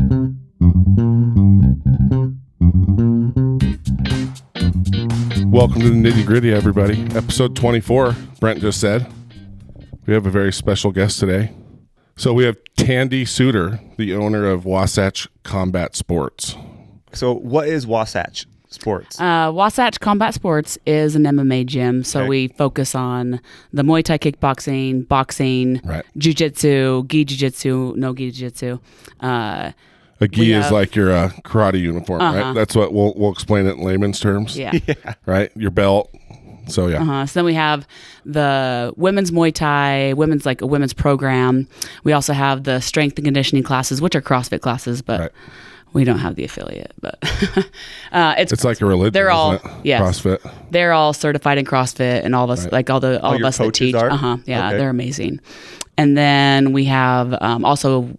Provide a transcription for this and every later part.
Welcome to the Nitty Gritty, everybody. Episode 24, Brent just said. We have a very special guest today. So we have Tandi Suitter, the owner of Wasatch Combat Sports. So what is Wasatch Sports? Wasatch Combat Sports is an MMA gym. So we focus on the Muay Thai kickboxing, boxing, jiu-jitsu, gi jiu-jitsu, no gi jiu-jitsu. A gi is like your karate uniform, right? That's what we'll explain it in layman's terms. Yeah. Right? Your belt. So, yeah. So then we have the women's Muay Thai, a women's program. We also have the strength and conditioning classes, which are CrossFit classes, but we don't have the affiliate. But it's like a religion. They're all CrossFit. They're all certified in CrossFit, and all of us, like all of us that teach. They're amazing. And then we have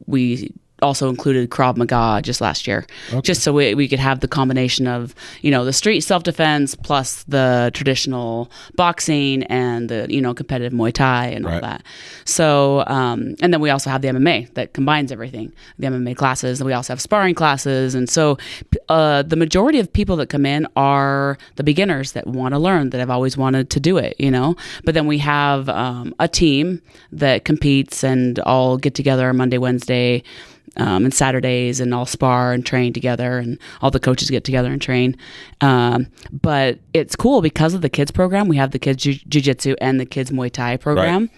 we also included Krav Maga just last year, just so we could have the combination of, the street self-defense plus the traditional boxing and the, competitive Muay Thai and all that. So, and then we also have the MMA that combines everything, the MMA classes, and we also have sparring classes. And so the majority of people that come in are the beginners that want to learn, that have always wanted to do it, But then we have a team that competes and all get together Monday, Wednesday, and Saturdays, and all spar and train together, and all the coaches get together and train. But it's cool because of the kids program. We have the kids jiu-jitsu and the kids Muay Thai program. Right.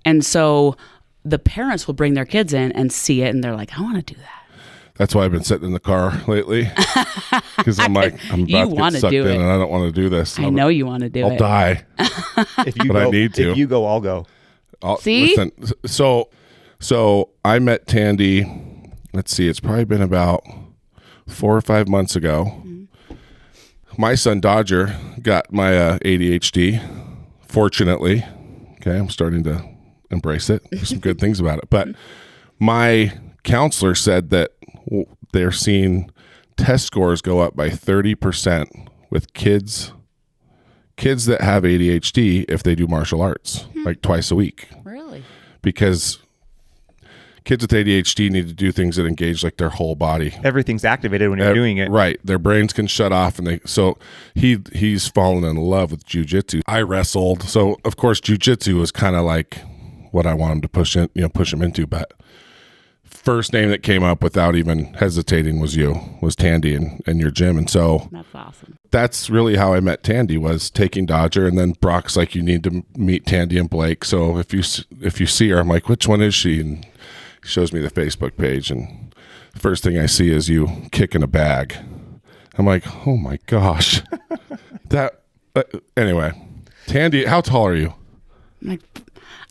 And so the parents will bring their kids in and see it, and they're like, I want to do that. That's why I've been sitting in the car lately, because I'm like, I'm about to get sucked in, and I don't want to do this. I know you want to do it. I'll die. I need to. If you go, I'll go. See? Listen, so I met Tandi. Let's see, it's probably been about 4 or 5 months ago. Mm-hmm. My son Dodger got my ADHD, fortunately. Okay, I'm starting to embrace it. There's some good things about it. But my counselor said that they're seeing test scores go up by 30% with kids that have ADHD if they do martial arts, like twice a week. Really? Because kids with ADHD need to do things that engage like their whole body. Everything's activated when you're doing it. Right. Their brains can shut off, and so he's fallen in love with jiu-jitsu. I wrestled. So of course jiu-jitsu was kind of like what I want him to push him into, but first name that came up without even hesitating was Tandi and your gym. And so that's awesome. That's really how I met Tandi, was taking Dodger, and then Brock's like, you need to meet Tandi and Blake. So if you see her, I'm like, which one is she? And he shows me the Facebook page, and the first thing I see is you kicking a bag. I'm like, oh my gosh. Anyway, Tandi, how tall are you? I'm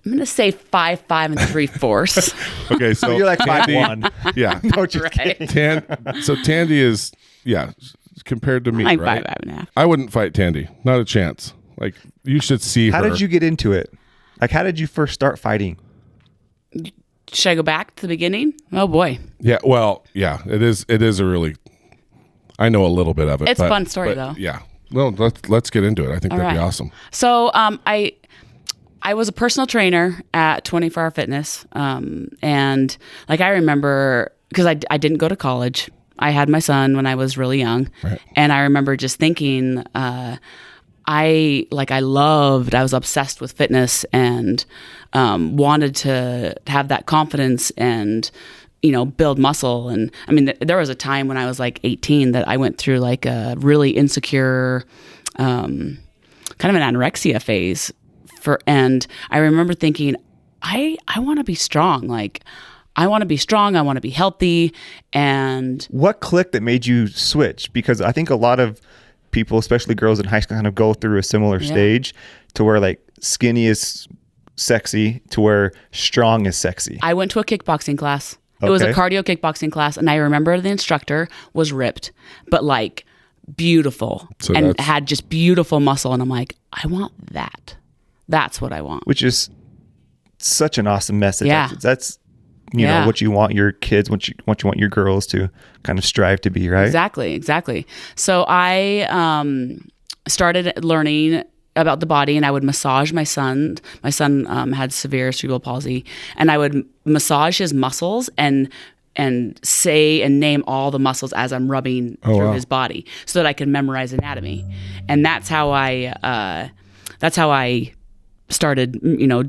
going to say 5'5" and 3/4. Okay, so you're like 5'1". Yeah. No, just kidding. So Tandi is, compared to me, I'm right? 5'5.5". I wouldn't fight Tandi. Not a chance. Like, you should see her. How did you get into it? Like, how did you first start fighting? Should I go back to the beginning? Oh boy. Yeah. Well, yeah. It is a really. I know a little bit of it. It's a fun story, though. Yeah. Well, let's get into it. I think that'd be awesome. So, I was a personal trainer at 24 Hour Fitness, and like I remember, because I didn't go to college. I had my son when I was really young, and I remember just thinking, I was obsessed with fitness and wanted to have that confidence and, build muscle. And I mean, there was a time when I was like 18 that I went through like a really insecure, kind of an anorexia phase. And I remember thinking, I want to be strong. Like, I want to be strong. I want to be healthy. And what clicked that made you switch? Because I think a lot of people, especially girls in high school, kind of go through a similar stage to where like skinny is sexy to where strong is sexy. I went to a kickboxing class. It was a cardio kickboxing class. And I remember the instructor was ripped, but like beautiful, and had just beautiful muscle. And I'm like, I want that. That's what I want. Which is such an awesome message. Yeah. That's know, what you want your kids, what you want your girls to kind of strive to be, right? Exactly. So I started learning about the body, and I would massage my son. My son had severe cerebral palsy, and I would massage his muscles and say and name all the muscles as I'm rubbing through his body so that I can memorize anatomy. And that's how I started,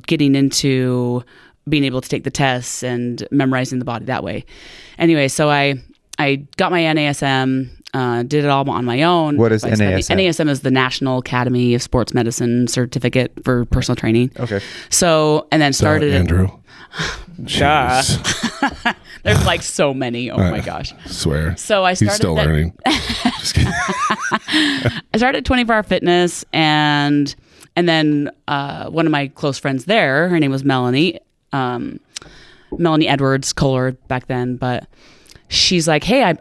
getting into being able to take the tests and memorizing the body that way. Anyway, so I got my NASM, did it all on my own. What is NASM? NASM is the National Academy of Sports Medicine certificate for personal training. Okay. So, and then started Andrew. There's like so many. Oh my gosh. Swear. So I started. He's still learning. Just kidding. I started 24 Hour Fitness, and then one of my close friends there, her name was Melanie Edwards Kohler back then, but she's like, hey,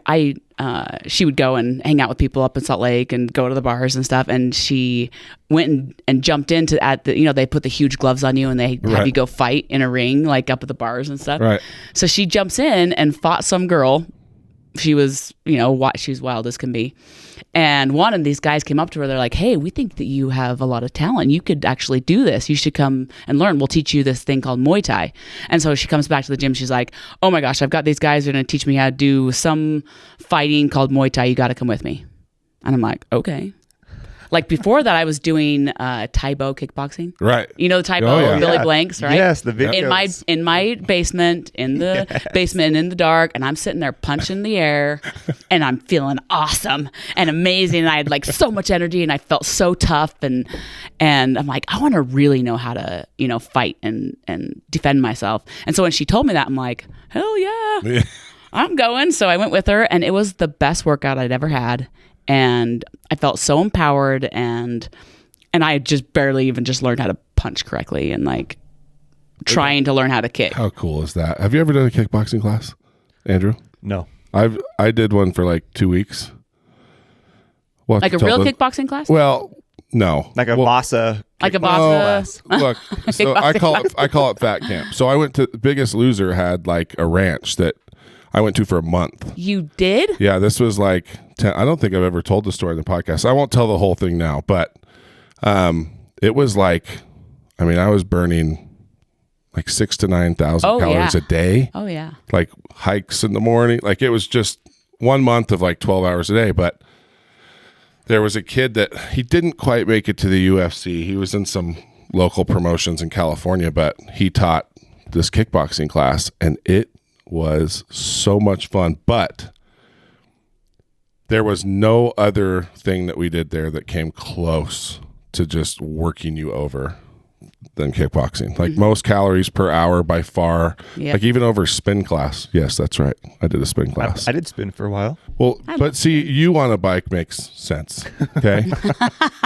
she would go and hang out with people up in Salt Lake and go to the bars and stuff. And she went and jumped into they put the huge gloves on you and they have you go fight in a ring, like up at the bars and stuff. Right. So she jumps in and fought some girl. She was, she was wild as can be. And one of these guys came up to her. They're like, hey, we think that you have a lot of talent. You could actually do this. You should come and learn. We'll teach you this thing called Muay Thai. And so she comes back to the gym. She's like, oh my gosh, I've got these guys who are going to teach me how to do some fighting called Muay Thai. You got to come with me. And I'm like, okay. Like before that, I was doing Taibo kickboxing. Right. You know the Taibo, Billy Blanks, right? Yes, the videos. In my basement, in the dark, and I'm sitting there punching the air, and I'm feeling awesome and amazing. And I had like so much energy, and I felt so tough, and I'm like, I want to really know how to fight and defend myself. And so when she told me that, I'm like, hell yeah. I'm going. So I went with her, and it was the best workout I'd ever had. And I felt so empowered, and I just barely even just learned how to punch correctly and like trying to learn how to kick. How cool is that? Have you ever done a kickboxing class, Andrew? No. I did one for like 2 weeks. Like a real kickboxing class? Well, no. Like a Vasa. Like a Vasa. Look, so I call it fat camp. So I went to Biggest Loser had like a ranch that I went to for a month. You did? Yeah, this was like I don't think I've ever told the story in the podcast. I won't tell the whole thing now, but it was like, I mean, I was burning like 6,000 to 9,000 calories a day. Oh yeah. Like hikes in the morning. Like it was just 1 month of like 12 hours a day. But there was a kid that he didn't quite make it to the UFC. He was in some local promotions in California, but he taught this kickboxing class, and it was so much fun. But there was no other thing that we did there that came close to just working you over than kickboxing. Like most calories per hour by far. Yep. Like even over spin class. Yes, that's right. I did a spin class. I did spin for a while. Well, but see, you on a bike makes sense. Okay.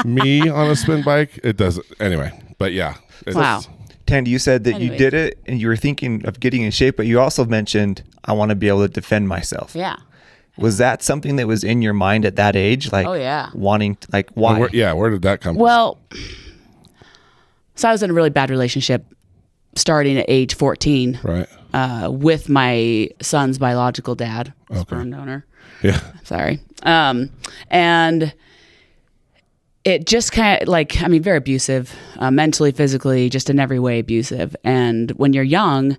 Me on a spin bike, it doesn't. Anyway, but yeah. Wow. Tandi, you said that you did it and you were thinking of getting in shape, but you also mentioned, I want to be able to defend myself. Yeah. Was that something that was in your mind at that age? Like, wanting, like, why? Where did that come from? Well, so I was in a really bad relationship starting at age 14. Right. With my son's biological dad, sperm donor. Yeah. Sorry. And it just kind of like, I mean, very abusive, mentally, physically, just in every way abusive. And when you're young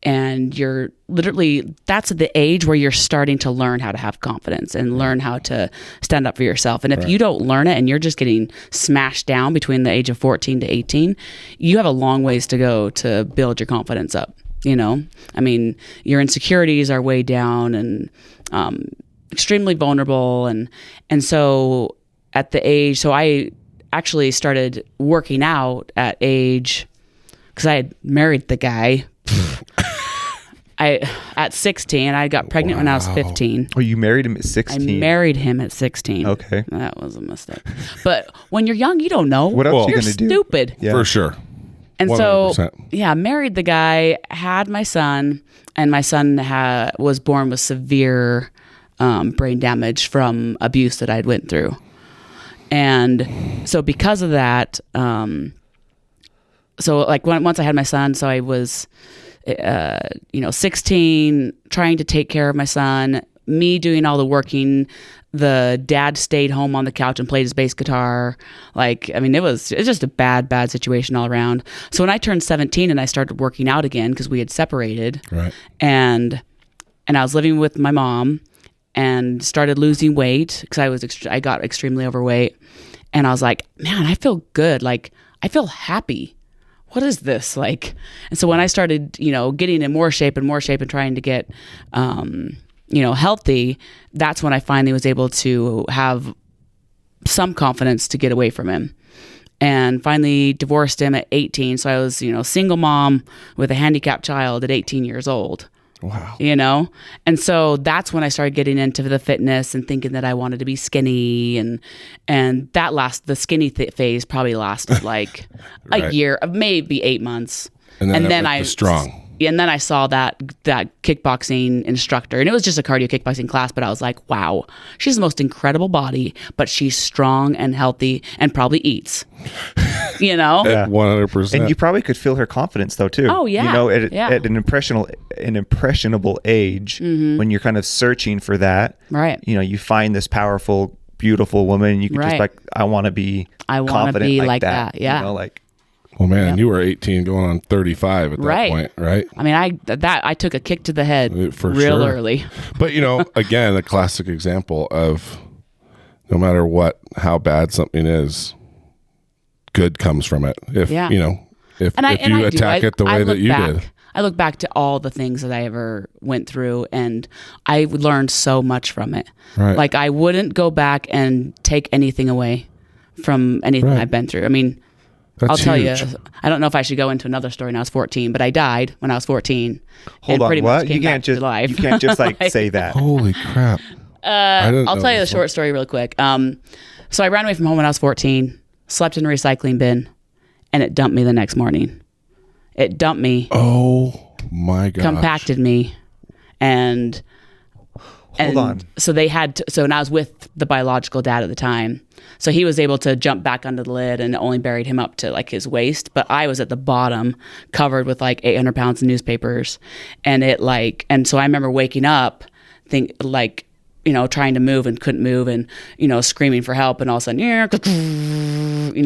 and you're literally, that's the age where you're starting to learn how to have confidence and learn how to stand up for yourself. And if you don't learn it and you're just getting smashed down between the age of 14 to 18, you have a long ways to go to build your confidence up. I mean, your insecurities are way down and extremely vulnerable. And so at the age, so I actually started working out at age, because I had married the guy at 16. I got pregnant when I was 15. Oh, you married him at 16? I married him at 16. Okay. That was a mistake. But when you're young, you don't know. What else are you going to do? You're stupid. Yeah. For sure. And 100%. so, married the guy, had my son, and my son was born with severe brain damage from abuse that I'd went through. And so because of that, so like once I had my son, so I was, 16, trying to take care of my son, me doing all the working. The dad stayed home on the couch and played his bass guitar. Like, I mean, it's just a bad situation all around. So when I turned 17 and I started working out again, because we had separated, right, and and I was living with my mom and started losing weight because I got extremely overweight. And I was like, man, I feel good. Like, I feel happy. What is this? Like, and so when I started, getting in more shape and trying to get, healthy, that's when I finally was able to have some confidence to get away from him. And finally divorced him at 18. So I was, single mom with a handicapped child at 18 years old. Wow. And so that's when I started getting into the fitness and thinking that I wanted to be skinny, and the skinny phase probably lasted like a year, maybe 8 months. And then I was strong. And then I saw that kickboxing instructor, and it was just a cardio kickboxing class, but I was like, wow, she has the most incredible body, but she's strong and healthy and probably eats, Yeah. 100%. And you probably could feel her confidence though too. Oh yeah. At an impressionable age, when you're kind of searching for that, right? You find this powerful, beautiful woman, you can just like, I want to be confident like that. Yeah. Well, man, you were 18 going on 35 at that point, right? I mean, I took a kick to the head for real sure. early. But, again, a classic example of no matter how bad something is, good comes from it. If you attack it the way that you did. I look back to all the things that I ever went through, and I learned so much from it. Right. Like, I wouldn't go back and take anything away from anything I've been through. I mean, I'll tell you, I don't know if I should go into another story when I was 14, but I died when I was 14. Hold on, what? You can't just say that. Holy crap. I'll tell you the short story real quick. So I ran away from home when I was 14, slept in a recycling bin, and it dumped me the next morning. It dumped me. Oh my gosh. Compacted me. And Hold on. So and I was with the biological dad at the time. So he was able to jump back under the lid, and it only buried him up to like his waist. But I was at the bottom, covered with like 800 pounds of newspapers. And so I remember waking up, trying to move and couldn't move, and, screaming for help. And all of a sudden,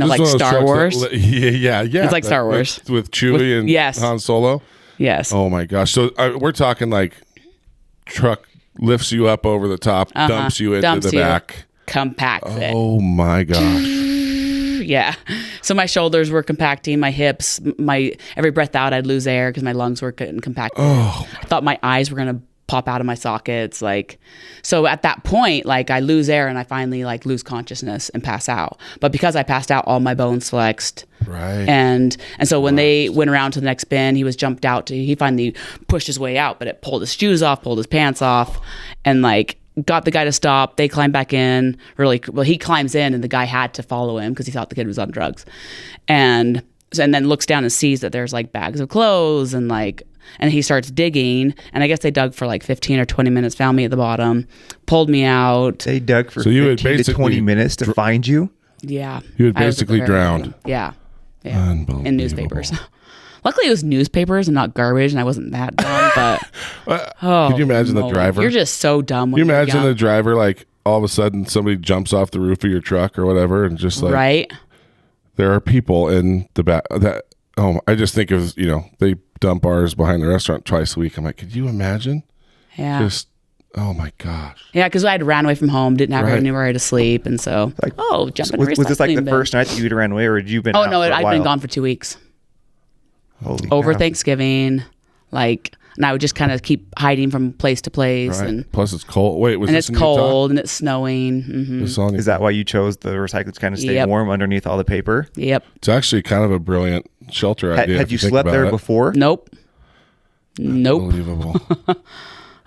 like Star Wars. Yeah. It's like Star Wars. With Chewie and Han Solo. Yes. Oh my gosh. So we're talking like truck lifts you up over the top, dumps you into the back. Compacts it. Oh my gosh. Yeah. So my shoulders were compacting, my hips, every breath out I'd lose air because my lungs were getting compacted. Oh. I thought my eyes were going to pop out of my sockets. So at that point, I lose air and I finally lose consciousness and pass out. But because I passed out, all my bones flexed. Right. And so when they went around to the next bin, he was jumped out he finally pushed his way out, but it pulled his shoes off, pulled his pants off, and got the guy to stop. They climbed back in. He climbs in, and the guy had to follow him because he thought the kid was on drugs. And then looks down and sees that there's bags of clothes and he starts digging, and I guess they dug for 15 or 20 minutes, found me at the bottom, pulled me out. They dug for 15 to 20 minutes to find you? Yeah. You had basically drowned. Yeah. In newspapers. Luckily, it was newspapers and not garbage, and I wasn't that dumb, but... Could you imagine the driver? You're just so dumb when you're imagine young. the driver, all of a sudden, somebody jumps off the roof of your truck or whatever, and just Right? There are people in the back that... Oh, I just think of, they dump ours behind the restaurant twice a week. I'm like, could you imagine? Yeah. Just, oh my gosh. Yeah, because I had ran away from home, didn't have anywhere to sleep, and so, jump in a recycling bin. Was this the first night that you'd ran away, or had you been out no, for a I'd while? been gone for 2 weeks. Holy Over cow. Thanksgiving, and I would just kind of keep hiding from place to place. Right. And plus it's cold. Wait, and it's cold and it's snowing. Mm-hmm. Is that why you chose the recycling to kind of stay warm underneath all the paper? Yep. It's actually kind of a brilliant shelter idea. Had you slept there before? Nope. Unbelievable.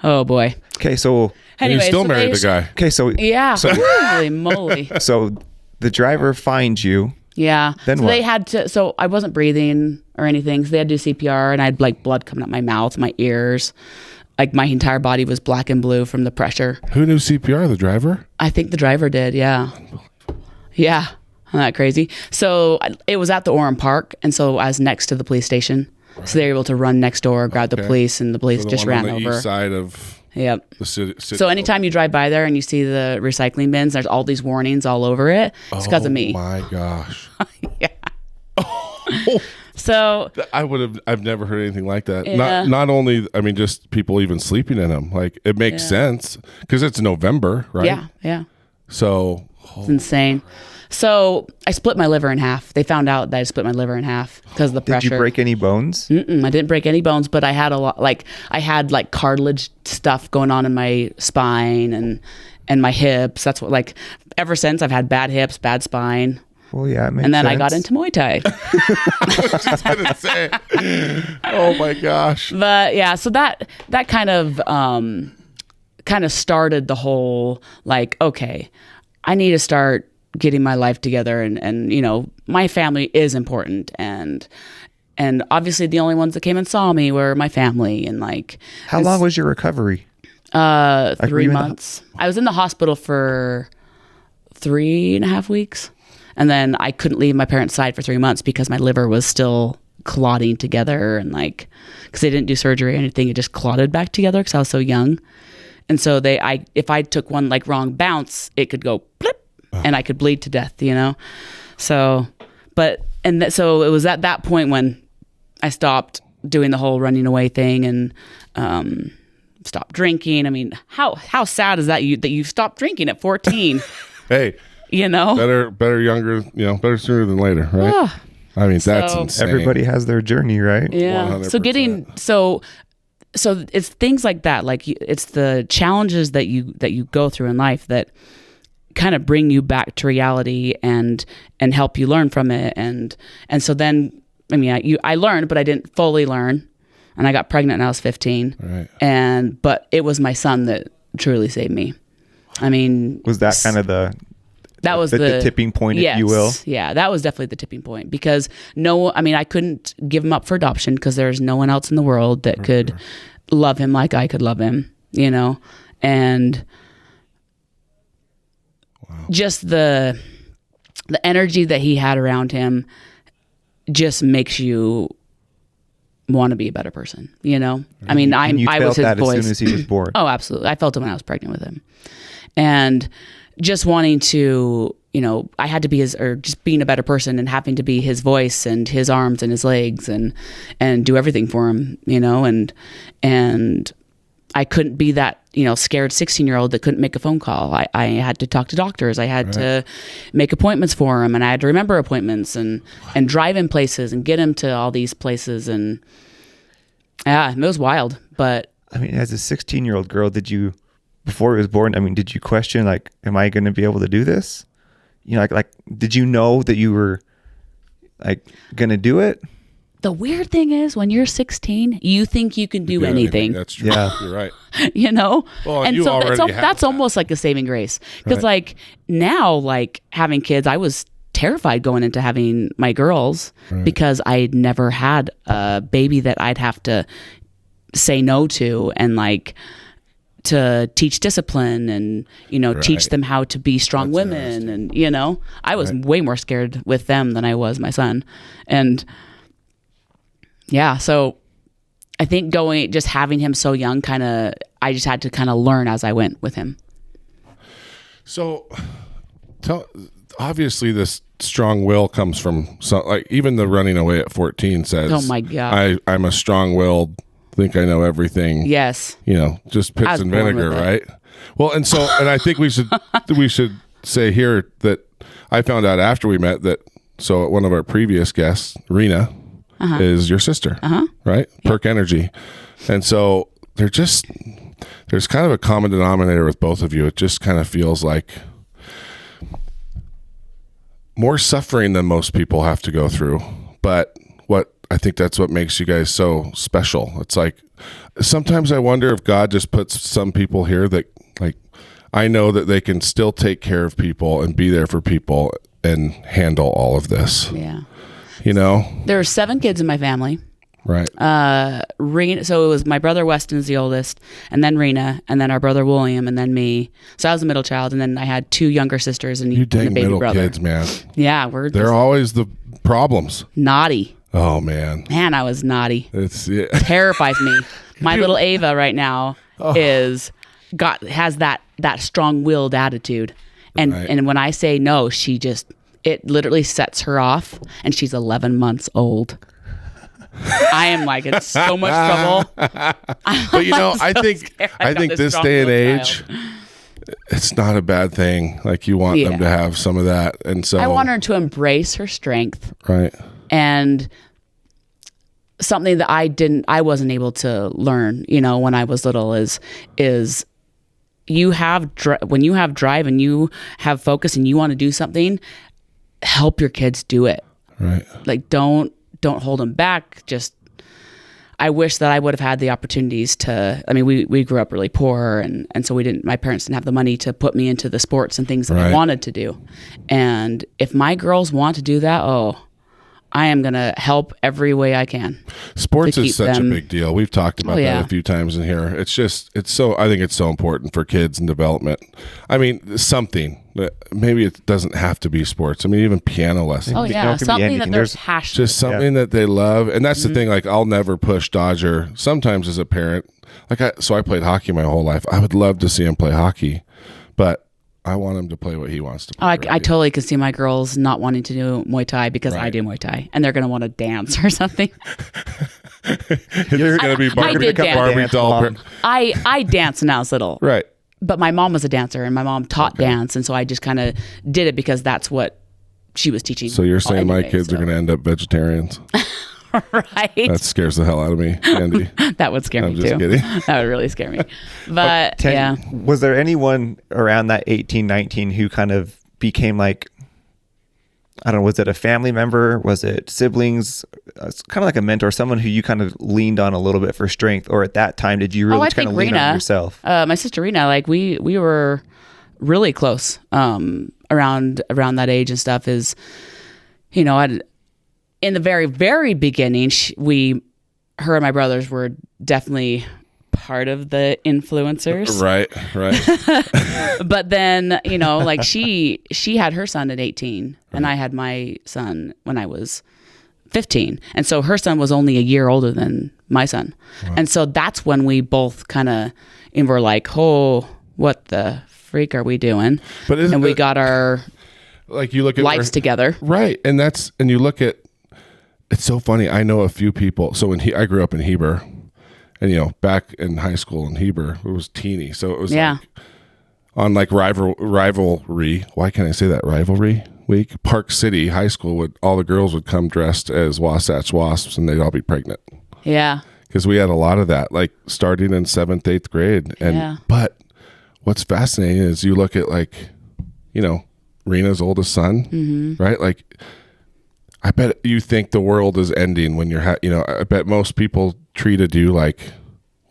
Oh boy. Okay, so Anyway, you still married the guy. Okay, so yeah, holy moly. So the driver finds you. Yeah. Then so what? they had to. So I wasn't breathing or anything. So they had to do CPR, and I had blood coming out my mouth, my ears. My entire body was black and blue from the pressure. Who knew CPR? The driver? I think the driver did. Yeah. Yeah. Isn't that crazy? So it was at the Orem Park, and so I was next to the police station. Right. So they were able to run next door, grab the police, and the police just ran on the over. East side of the city. So anytime you drive by there and you see the recycling bins, there's all these warnings all over it. It's because of me. Oh my gosh. Yeah. So I've never heard anything like that. Yeah. Not only, I mean, just people even sleeping in them. Like, it makes sense because it's November, right? Yeah. So it's insane. So I split my liver in half. They found out that I split my liver in half because of the pressure. Did you break any bones? I didn't break any bones, but I had a lot, I had cartilage stuff going on in my spine and my hips. That's what, ever since I've had bad hips, bad spine. Well, yeah, it makes and then sense. I got into Muay Thai. I was just gonna say, oh my gosh. But yeah, so that kind of started the whole, okay, I need to start getting my life together, and my family is important, and obviously the only ones that came and saw me were my family, and How long was your recovery? 3 months. I was in the hospital for 3.5 weeks, and then I couldn't leave my parents' side for 3 months because my liver was still clotting together, and because they didn't do surgery or anything, it just clotted back together because I was so young. And so if I took one wrong bounce, it could go blip, and I could bleed to death, So, so it was at that point when I stopped doing the whole running away thing and stopped drinking. I mean, how sad is that you stopped drinking at 14? Hey, better younger, better sooner than later, right? I mean, that's insane. Everybody has their journey, right? Yeah. 100%. So it's things like that. It's the challenges that you go through in life that kind of bring you back to reality and help you learn from it. And so then, I mean, I learned, but I didn't fully learn. And I got pregnant when I was 15. Right. But it was my son that truly saved me. I mean, was that kind of the tipping point, yes, if you will? Yeah, that was definitely the tipping point because I couldn't give him up for adoption because there's no one else in the world that could love him like I could love him, and just the energy that he had around him just makes you want to be a better person, I mean, I was his voice as soon as he was born. Oh, absolutely. I felt it when I was pregnant with him. And just wanting to, I had to be just being a better person and having to be his voice and his arms and his legs and do everything for him, and I couldn't be that, scared 16-year-old that couldn't make a phone call. I had to talk to doctors. I had to make appointments for him, and I had to remember appointments and drive him places and get him to all these places. And yeah, it was wild. But I mean, as a 16-year-old girl, before he was born, I mean, did you question, am I going to be able to do this? Did you know that you were going to do it? The weird thing is when you're 16, you think you can do anything. That's true. Yeah. You're right. Well, and so that's almost like a saving grace. Because now, having kids, I was terrified going into having my girls because I'd never had a baby that I'd have to say no to and to teach discipline and, teach them how to be strong women. And, I was way more scared with them than I was my son. And yeah, so I think just having him so young, I just had to kind of learn as I went with him. So obviously this strong will comes from even the running away at 14 says, oh my God, I'm a strong-willed, think I know everything. Yes. Just pits and vinegar, right? Well, and I think we should say here that I found out after we met that one of our previous guests, Rena, is your sister, right? Yep. Perk Energy. And so there's kind of a common denominator with both of you. It just kind of feels like more suffering than most people have to go through. But I think that's what makes you guys so special. It's sometimes I wonder if God just puts some people here that I know that they can still take care of people and be there for people and handle all of this. Yeah. There are 7 kids in my family. Right. Rena, so it was my brother Weston is the oldest, and then Rena, and then our brother William, and then me. So I was the middle child, and then I had 2 younger sisters and you a dang baby middle brother. Kids, man. Yeah, they're always the problems. Naughty. Oh man. Man, I was naughty. It terrifies me. My little Ava right now has that strong-willed attitude, and when I say no, it literally sets her off, and she's 11 months old. I am like in so much trouble. But I think this day and age, it's not a bad thing. Like you want them to have some of that, and so I want her to embrace her strength, right? And something that I wasn't able to learn, when I was little is when you have drive and you have focus and you want to do something, help your kids do it. Right. Like don't hold them back. Just, I wish that I would have had the opportunities we grew up really poor and so my parents didn't have the money to put me into the sports and things that I wanted to do. And if my girls want to do that, I am going to help every way I can. Sports is such a big deal. We've talked about that a few times in here. I think it's so important for kids and development. I mean, something. Maybe it doesn't have to be sports. I mean, even piano lessons. Oh, yeah. Something that they're passionate. Just something that they love. And that's the thing. Like, I'll never push Dodger. Sometimes as a parent, so I played hockey my whole life. I would love to see him play hockey, but I want him to play what he wants to play. I totally could see my girls not wanting to do Muay Thai because I do Muay Thai, and they're going to want to dance or something. You're going to be Barbie doll. I danced when I was little. Right. But my mom was a dancer, and my mom taught dance, and so I just kind of did it because that's what she was teaching. So you're saying my kids are going to end up vegetarians? Right. That scares the hell out of me, Andy. That would scare me too. I'm just kidding. That would really scare me. But yeah. Was there anyone around that 18, 19 who kind of became like, I don't know, was it a family member? Was it siblings? It's kind of like a mentor, someone who you kind of leaned on a little bit for strength, or at that time, did you really kind of lean on yourself? My sister Rena, like we were really close around that age and stuff is, in the very, very beginning, her and my brothers were definitely part of the influencers. Right. But then, like she had her son at 18 and I had my son when I was 15. And so her son was only a year older than my son. Wow. And so that's when we both kind of were like, oh, what the freak are we doing? And we got our you look at lives together. Right. And you look at, it's so funny. I know a few people. So I grew up in Heber, and back in high school in Heber, it was teeny. So it was on rivalry. Why can't I say that? Rivalry week. Park City High School all the girls would come dressed as Wasatch Wasps, and they'd all be pregnant. Yeah. Because we had a lot of that, like starting in 7th, 8th grade. But what's fascinating is you look at Rena's oldest son, right? Like, I bet you think the world is ending when you're, I bet most people treated you like,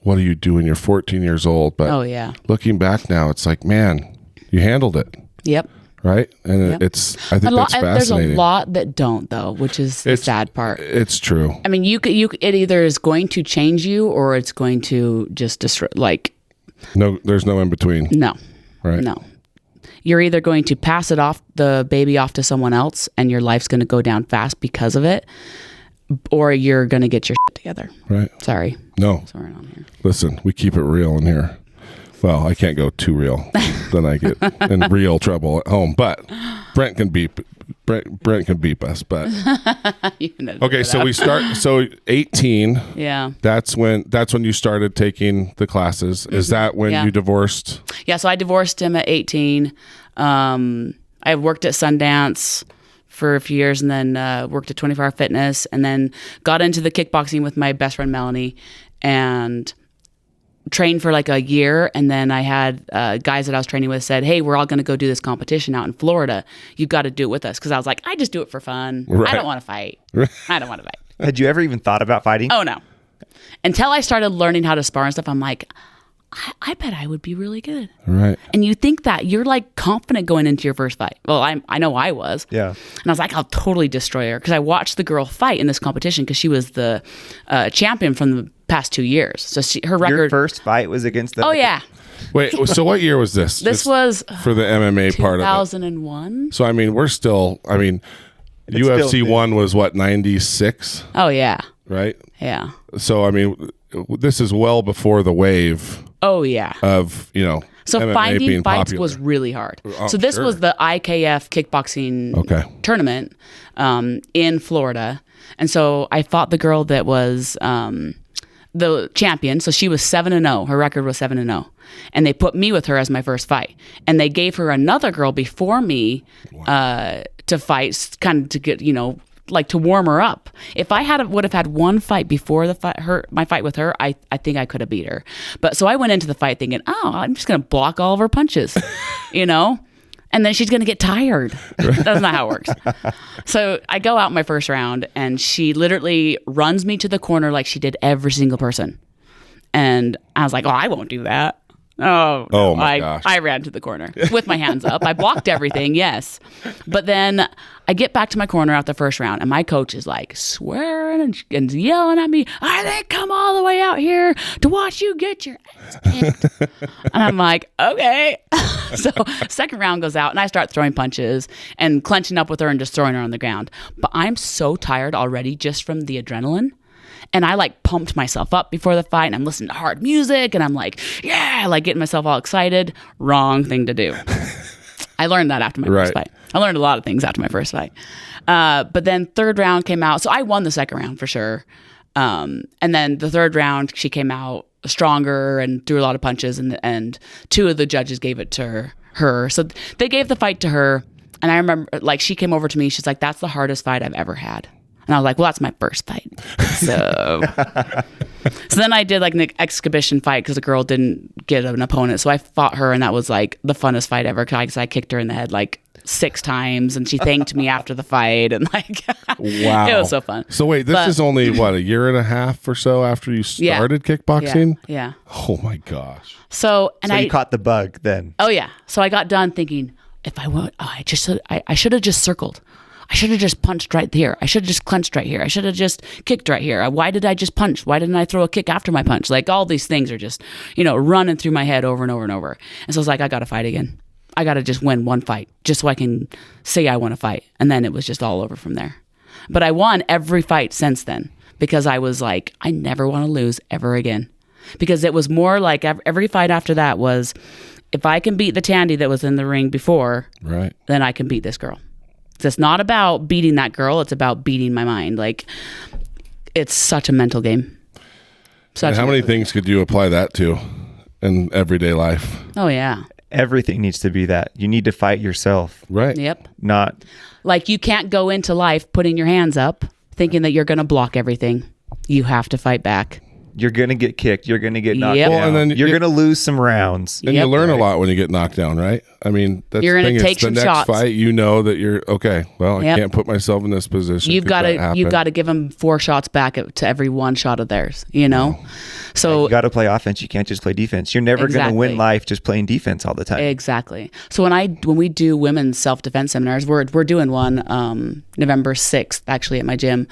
what are you doing? You're 14 years old. But looking back now, it's like, man, you handled it. Yep. Right? And I think that's fascinating. There's a lot that don't, though, which is the sad part. It's true. I mean, it either is going to change you or it's going to just destroy, No, there's no in between. No. Right? No. You're either going to pass the baby off to someone else and your life's going to go down fast because of it, or you're going to get your shit together. Right. Sorry. No. Sorry on here. Listen, we keep it real in here. Well, I can't go too real. Then I get in real trouble at home. But Brent can beep us. But okay, so we start. So 18. Yeah. That's when you started taking the classes. Is that when you divorced? Yeah. So I divorced him at 18. I worked at Sundance for a few years, and then worked at 24 Hour Fitness, and then got into the kickboxing with my best friend Melanie, and trained for like a year. And then I had guys that I was training with said, hey, we're all going to go do this competition out in Florida. You got to do it with us. Because I was like, I just do it for fun. Right. I don't want to fight. I don't want to fight. Had you ever even thought about fighting? Oh, no. Until I started learning how to spar and stuff, I'm like, I bet I would be really good. Right. And you think that you're like confident going into your first fight. Well, I know I was. Yeah. And I was like, I'll totally destroy her. Because I watched the girl fight in this competition because she was the champion from the past 2 years. So her record. Your first fight was against the. Oh, yeah. Wait, so what year was this? This was for the MMA part of it. 2001. So, I mean, UFC 1 was what, 96? Oh, yeah. Right? Yeah. So, I mean, this is well before the wave. Oh, yeah. Of, so MMA finding being fights popular. was really hard. So this was the Ikf Kickboxing Tournament in Florida. And so I fought the girl that was the champion. So she was 7-0. Her record was 7-0. And they put me with her as my first fight. And they gave her another girl before me to fight, kind of to get, like to warm her up. If I would have had one fight before my fight with her, I think I could have beat her. But so I went into the fight thinking, I'm just going to block all of her punches, and then she's going to get tired. That's not how it works. So I go out my first round, and she literally runs me to the corner like she did every single person. And I was like, I won't do that. Oh, no. My gosh. I ran to the corner with my hands up. I blocked everything, yes. But then I get back to my corner after the first round, and my coach is like swearing and yelling at me, I didn't come all the way out here to watch you get your ass kicked. And I'm like, okay. So second round goes out, and I start throwing punches and clenching up with her and just throwing her on the ground. But I'm so tired already just from the adrenaline. And I like pumped myself up before the fight, and I'm listening to hard music, and I'm like, yeah, like getting myself all excited. Wrong thing to do. I learned that after my first fight. I learned a lot of things after my first fight. But then third round came out. So I won the second round for sure. And then the third round, she came out stronger and threw a lot of punches, and two of the judges gave it to her. So they gave the fight to her. And I remember, like, she came over to me. She's like, that's the hardest fight I've ever had. And I was like, well, that's my first fight. So then I did like an exhibition fight because the girl didn't get an opponent. So I fought her, and that was like the funnest fight ever because I kicked her in the head like 6 times, and she thanked me after the fight. And like, wow, it was so fun. So wait, this is only what, a year and a half or so after you started kickboxing? Yeah. Oh my gosh. So you caught the bug then? Oh yeah. So I got done thinking, if I went, I should have just circled. I should have just punched right here. I should have just clenched right here. I should have just kicked right here. Why did I just punch? Why didn't I throw a kick after my punch? Like all these things are just, running through my head over and over and over. And so I was like, I got to fight again. I got to just win one fight just so I can say I won a fight. And then it was just all over from there. But I won every fight since then because I was like, I never want to lose ever again. Because it was more like every fight after that was, if I can beat the Tandi that was in the ring before, right, then I can beat this girl. It's not about beating that girl. It's about beating my mind. Like, it's such a mental game. How many things could you apply that to in everyday life? Oh, yeah. Everything needs to be that. You need to fight yourself. Right. Yep. Not. Like, you can't go into life putting your hands up thinking that you're going to block everything. You have to fight back. You're going to get kicked. You're going to get knocked Yep. down. Well, and then you're going to lose some rounds. And you learn a lot when you get knocked down, right? I mean, that's You're the gonna thing. take It's the some next shots. fight, that you're, okay, well, I can't put myself in this position. You've got to give them 4 shots back to every 1 shot of theirs, So you got to play offense. You can't just play defense. You're never going to win life just playing defense all the time. Exactly. So when we do women's self-defense seminars, we're doing one November 6th actually at my gym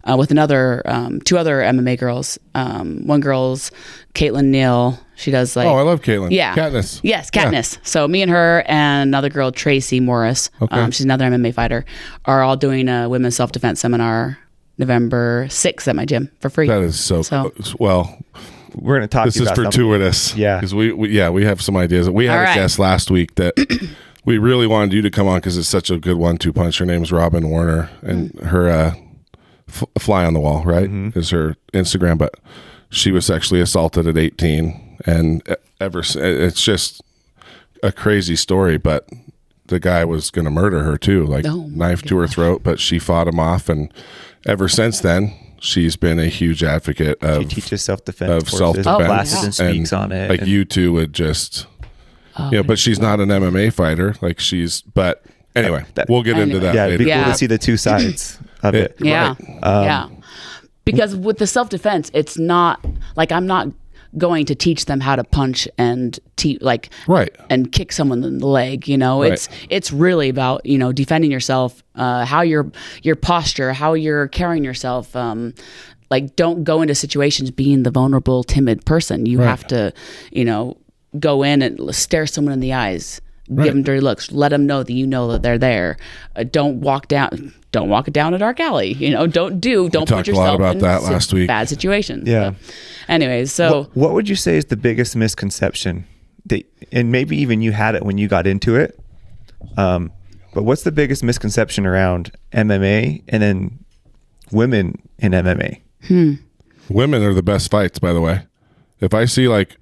with 2 other MMA girls. One girl's Caitlin Neal. She does like... Oh, I love Caitlin. Yeah. Katniss. Yes, Katniss. Yeah. So me and her and another girl, Tracy Morris, she's another MMA fighter, are all doing a women's self-defense seminar November 6th at my gym for free. That is so well... We're going to talk. This is fortuitous. Yeah, because we have some ideas. We had a guest last week that we really wanted you to come on because it's such a good 1-2 punch. Her name's Robin Warner, and her fly on the wall, right, is her Instagram. But she was sexually assaulted at 18, and it's just a crazy story. But the guy was going to murder her too, like knife to her throat. But she fought him off, and ever since then, she's been a huge advocate of. She teaches self-defense. Classes and speaks on it. Like you two would just, but she's not an MMA fighter. Like but anyway, we'll get into that. Yeah, later. it'd be cool to see the 2 sides of it. Yeah, yeah. Because with the self-defense, it's not like I'm not going to teach them how to punch and and kick someone in the leg. It's really about defending yourself, how your posture, how you're carrying yourself. Like, don't go into situations being the vulnerable, timid person. You have to, go in and stare someone in the eyes, give them dirty looks, let them know that they're there. Don't walk down a dark alley. Don't put yourself a lot about in that last week. Bad situations. Yeah. Anyways, so what would you say is the biggest misconception and maybe even you had it when you got into it, but what's the biggest misconception around MMA, and then women in MMA? Women are the best fights, by the way. If I see like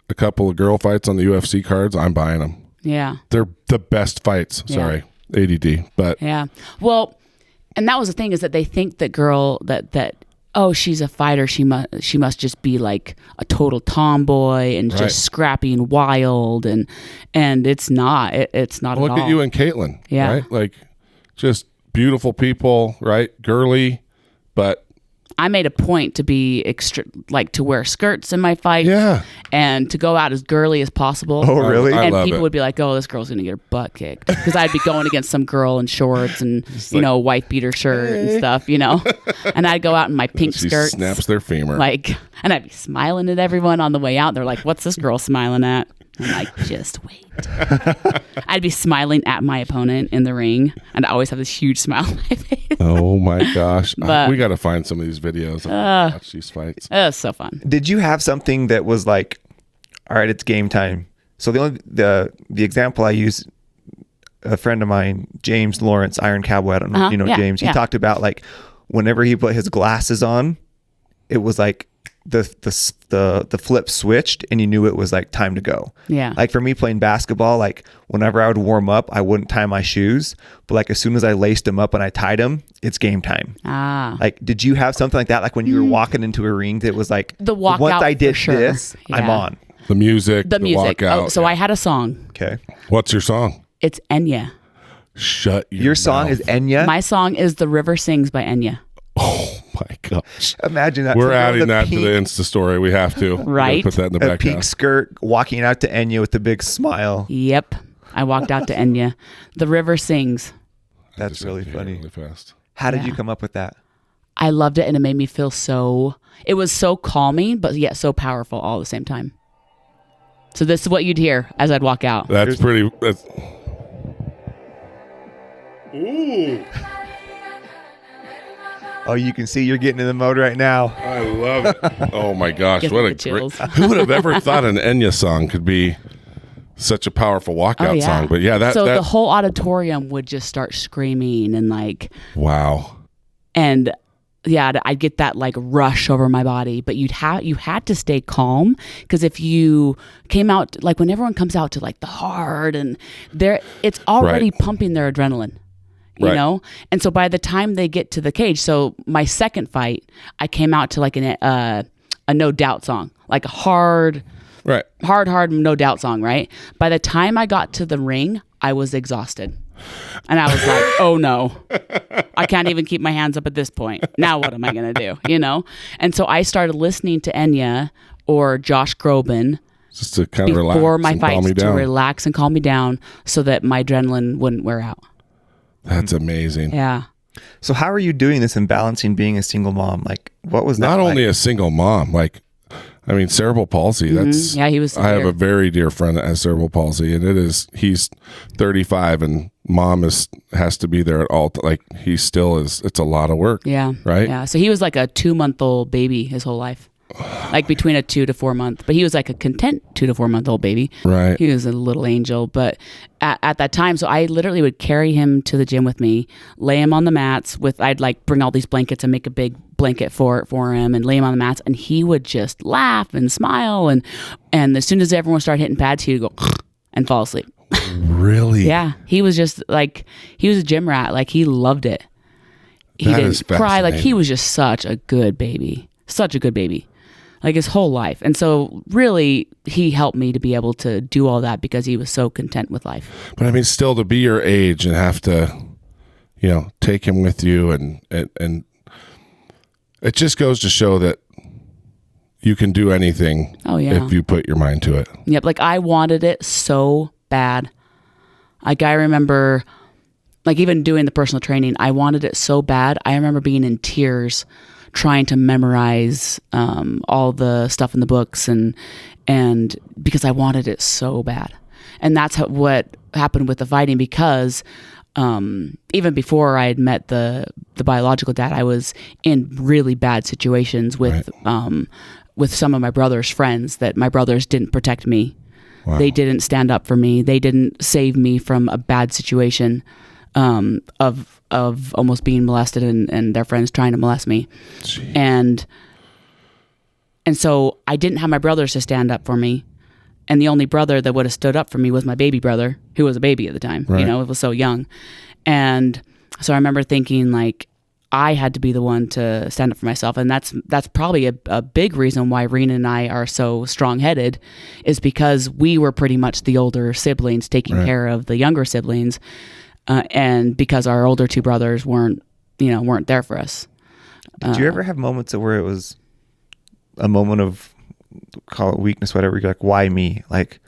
a couple of girl fights on the UFC cards, I'm buying them. Yeah. They're the best fights. Yeah. Sorry, ADD. But yeah. Well, and that was the thing, is that they think that oh, she's a fighter, she must just be like a total tomboy and just scrappy and wild, and it's not. It's not look at all. at you and Caitlin. Yeah. Right? Like just beautiful people, right? Girly, but I made a point to be to wear skirts in my fights, and to go out as girly as possible. Oh, really? I and love people it. would be like, "Oh, this girl's gonna get her butt kicked," because I'd be going against some girl in shorts and white beater shirt and stuff, and I'd go out in my pink skirt, snaps their femur, and I'd be smiling at everyone on the way out. They're like, "What's this girl smiling at?" I'm like, "Just wait." I'd be smiling at my opponent in the ring, and I always have this huge smile on my face. Oh my gosh. But, we got to find some of these videos and watch these fights. It's so fun. Did you have something that was like, all right, it's game time? So the example I use, a friend of mine, James Lawrence, Iron Cowboy, I don't know if you know James, he talked about like whenever he put his glasses on, it was like the flip switched and you knew it was like time to go. Yeah. Like for me playing basketball, like whenever I would warm up, I wouldn't tie my shoes, but like as soon as I laced them up and I tied them, it's game time. Like, did you have something like that? Like when you were walking into a ring, that was like, the walkout, once I did for sure. this, I'm on. The music. The music. Walkout, so I had a song. Okay. What's your song? It's Enya. Shut your Your song mouth. is Enya? My song is The River Sings by Enya. Oh my gosh. Imagine that. We're So adding that pink, to the Insta story. We have to. Right. Put that in the a background. pink skirt, walking out to Enya with a big smile. Yep. I walked out to Enya. The River Sings. That's really funny. Really fast. How did you come up with that? I loved it, and it made me feel it was so calming, but yet so powerful all at the same time. So this is what you'd hear as I'd walk out. That's pretty. Ooh. Oh, you can see you're getting in the mode right now. I love it. Oh my gosh. Gives What me a the chills. great. Who would have ever thought an Enya song could be such a powerful walkout song? But yeah, the whole auditorium would just start screaming and like, wow. And yeah, I'd get that like rush over my body, but you had to stay calm, because if you came out, like when everyone comes out to like the hard, and it's already pumping their adrenaline, you know? And so by the time they get to the cage, so my second fight, I came out to like a no doubt song, like a hard, no doubt song, right? By the time I got to the ring, I was exhausted. And I was like, oh no, I can't even keep my hands up at this point. Now what am I going to do? You know? And so I started listening to Enya or Josh Groban just to kind of relax before my and calm fights, me to down. relax and calm me down so that my adrenaline wouldn't wear out. That's amazing. Yeah. So how are you doing this and balancing being a single mom? Like, what was that Not like? only a single mom, like, I mean, cerebral palsy. That's Yeah, he was I have severe. a very dear friend that has cerebral palsy, and he's 35, and mom has to be there at all. Like he still is. It's a lot of work. Yeah. Right. Yeah. So he was like a 2-month-old baby his whole life, like between a 2 to 4 month. But he was like a content 2 to 4 month old baby. Right. He was a little angel. But at that time, so I literally would carry him to the gym with me, lay him on the mats I'd like bring all these blankets and make a big blanket for him and lay him on the mats, and he would just laugh and smile, and as soon as everyone started hitting pads, he would go and fall asleep. Really? Yeah, he was just like, he was a gym rat. Like he loved it. He That is didn't cry. Like he fascinating. was just such a good baby, like his whole life. And so really he helped me to be able to do all that because he was so content with life. But I mean, still to be your age and have to, take him with you, and it just goes to show that you can do anything. Oh, yeah. If you put your mind to it. Yep. Like I wanted it so bad. Like I remember, like even doing the personal training, I wanted it so bad. I remember being in tears trying to memorize all the stuff in the books, and because I wanted it so bad. And that's what happened with the fighting, because even before I had met the biological dad, I was in really bad situations with some of my brother's friends, that my brothers didn't protect me. Wow. They didn't stand up for me. They didn't save me from a bad situation. of almost being molested and their friends trying to molest me. Jeez. And so I didn't have my brothers to stand up for me. And the only brother that would have stood up for me was my baby brother, who was a baby at the time. Right. It was so young. And so I remember thinking like I had to be the one to stand up for myself. And that's probably a big reason why Rena and I are so strong-headed, is because we were pretty much the older siblings taking care of the younger siblings. And because our older two brothers weren't there for us. Did you ever have moments where it was a moment of, call it weakness, whatever, you're like, why me? Like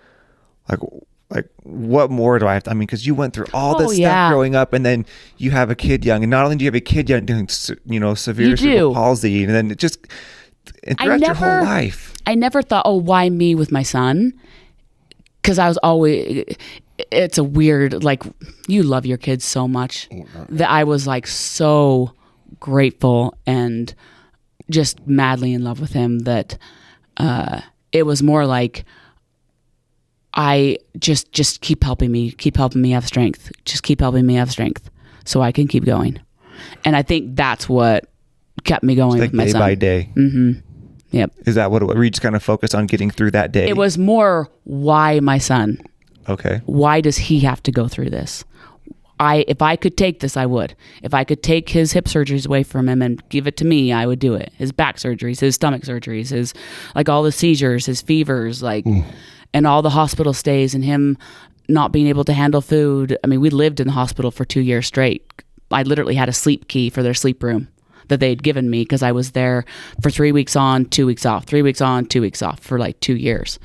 what more do I have to, because you went through all this stuff growing up, and then you have a kid young, and not only do you have a kid young doing, severe cerebral palsy, and then throughout your whole life. I never thought, why me with my son? Because I was always, it's a weird, like, you love your kids so much that I was like so grateful and just madly in love with him that it was more like, I just keep helping me have strength. Just keep helping me have strength so I can keep going. And I think that's what kept me going with my son. Day by day. Mm-hmm. Yep. Is that what we just kind of focused on, getting through that day? It was more, why my son? Okay. Why does he have to go through this? If I could take this, I would. If I could take his hip surgeries away from him and give it to me, I would do it. His back surgeries, his stomach surgeries, his, like, all the seizures, his fevers, like, and all the hospital stays, and him not being able to handle food. We lived in the hospital for 2 years straight. I literally had a sleep key for their sleep room that they'd given me because I was there for 3 weeks on, 2 weeks off, 3 weeks on, 2 weeks off for like 2 years,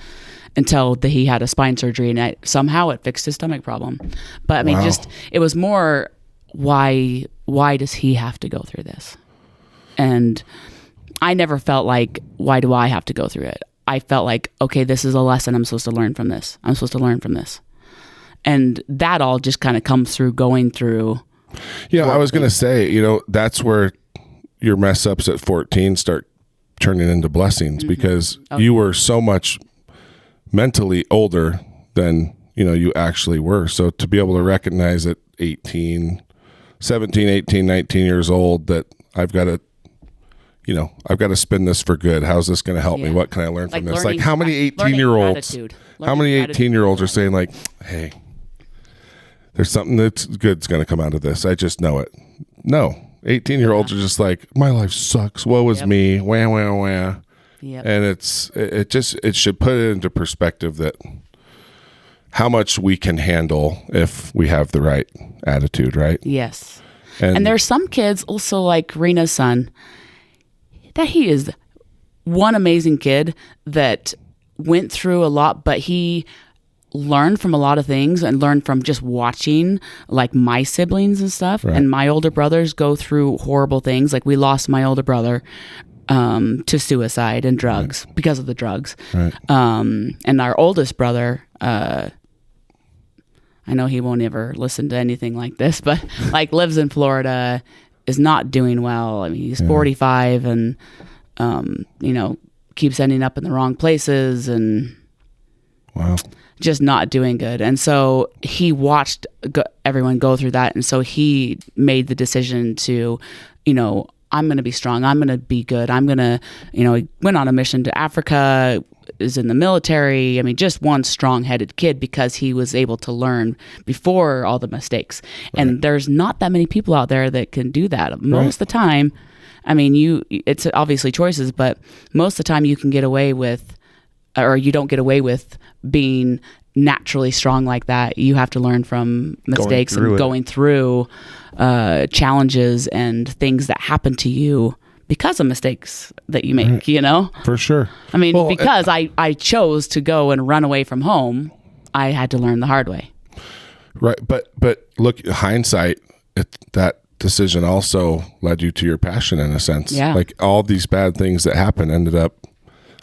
until he had a spine surgery, and somehow it fixed his stomach problem. But it was more, why does he have to go through this? And I never felt like, why do I have to go through it? I felt like, okay, this is a lesson I'm supposed to learn from this. I'm supposed to learn from this. And that all just kind of comes through going through. Yeah, I was going to say, that's where your mess ups at 14 start turning into blessings, because you were so much mentally older than, you actually were. So to be able to recognize at 17, 18, 19 years old that I've got to spin this for good. How's this going to help me? What can I learn from this? Like, how many 18-year-olds are saying like, hey, there's something that's good's going to come out of this. I just know it. No, 18-year-olds are just like, my life sucks. Woe is me. Wah, wah, wah. Yep. And it should put it into perspective that how much we can handle if we have the right attitude, right? Yes. And there's some kids also, like Rena's son, that he is one amazing kid that went through a lot, but he learned from a lot of things and learned from just watching like my siblings and stuff. Right. And my older brothers go through horrible things. Like, we lost my older brother to suicide and drugs because of the drugs. Right. And our oldest brother, I know he won't ever listen to anything like this, but like lives in Florida, is not doing well. He's 45 and, keeps ending up in the wrong places and just not doing good. And so he watched everyone go through that. And so he made the decision to, I'm going to be strong. I'm going to be good. I'm going to, he went on a mission to Africa, is in the military. Just one strong-headed kid, because he was able to learn before all the mistakes. Right. And there's not that many people out there that can do that. Most of the time, it's obviously choices, but most of the time you can get away with, or you don't get away with being naturally strong like that. You have to learn from mistakes and going through challenges and things that happen to you because of mistakes that you make, For sure. Because I chose to go and run away from home, I had to learn the hard way. Right. But look, hindsight, that decision also led you to your passion in a sense. Yeah. Like, all these bad things that happened ended up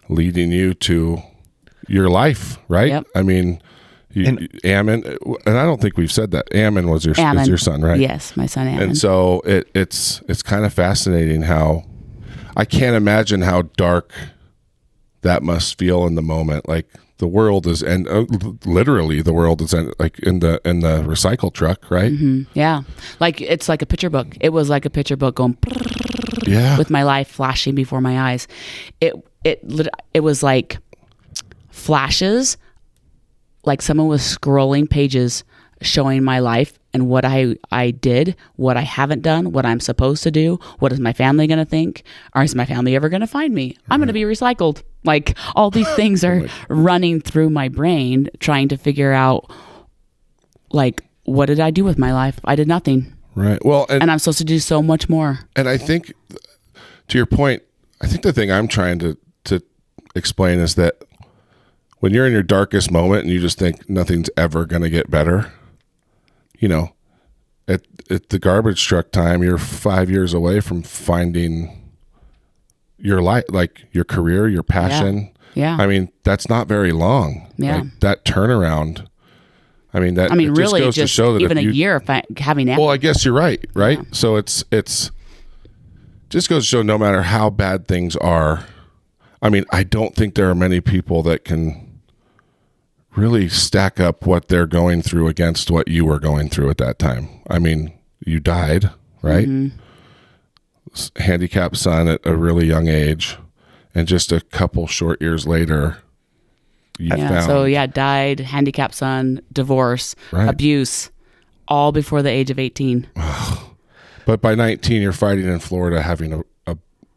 leading you to your life, right? Yep. Ammon, and I don't think we've said that. Ammon was your son, right? Yes, my son Ammon. And so it's kind of fascinating how, I can't imagine how dark that must feel in the moment. Like, the world is literally the world is like in the recycle truck, right? Yeah, like it's like a picture book. It was like a picture book going with my life flashing before my eyes. It was like flashes, like someone was scrolling pages showing my life and what I did, what I haven't done, what I'm supposed to do, what is my family going to think, or is my family ever going to find me? I'm going to be recycled. Like all these things are running through my brain trying to figure out, like, what did I do with my life? I did nothing. Right. Well, and I'm supposed to do so much more. And I think, to your point, I think the thing I'm trying to explain is that when you're in your darkest moment and you just think nothing's ever going to get better, you know, at the garbage truck time, you're 5 years away from finding your life, like your career, your passion. Yeah. I mean, that's not very long. Yeah. Like, that turnaround. I mean, it really, goes to show that even a year of having. Well, I guess you're right. Yeah. So it's just goes to show no matter how bad things are. I mean, I don't think there are many people that can really stack up what they're going through against what you were going through at that time. I mean, you died, right? Handicapped son at a really young age, and just a couple short years later, died, handicapped son, divorce, abuse, all before the age of 18. But by 19, you're fighting in Florida, having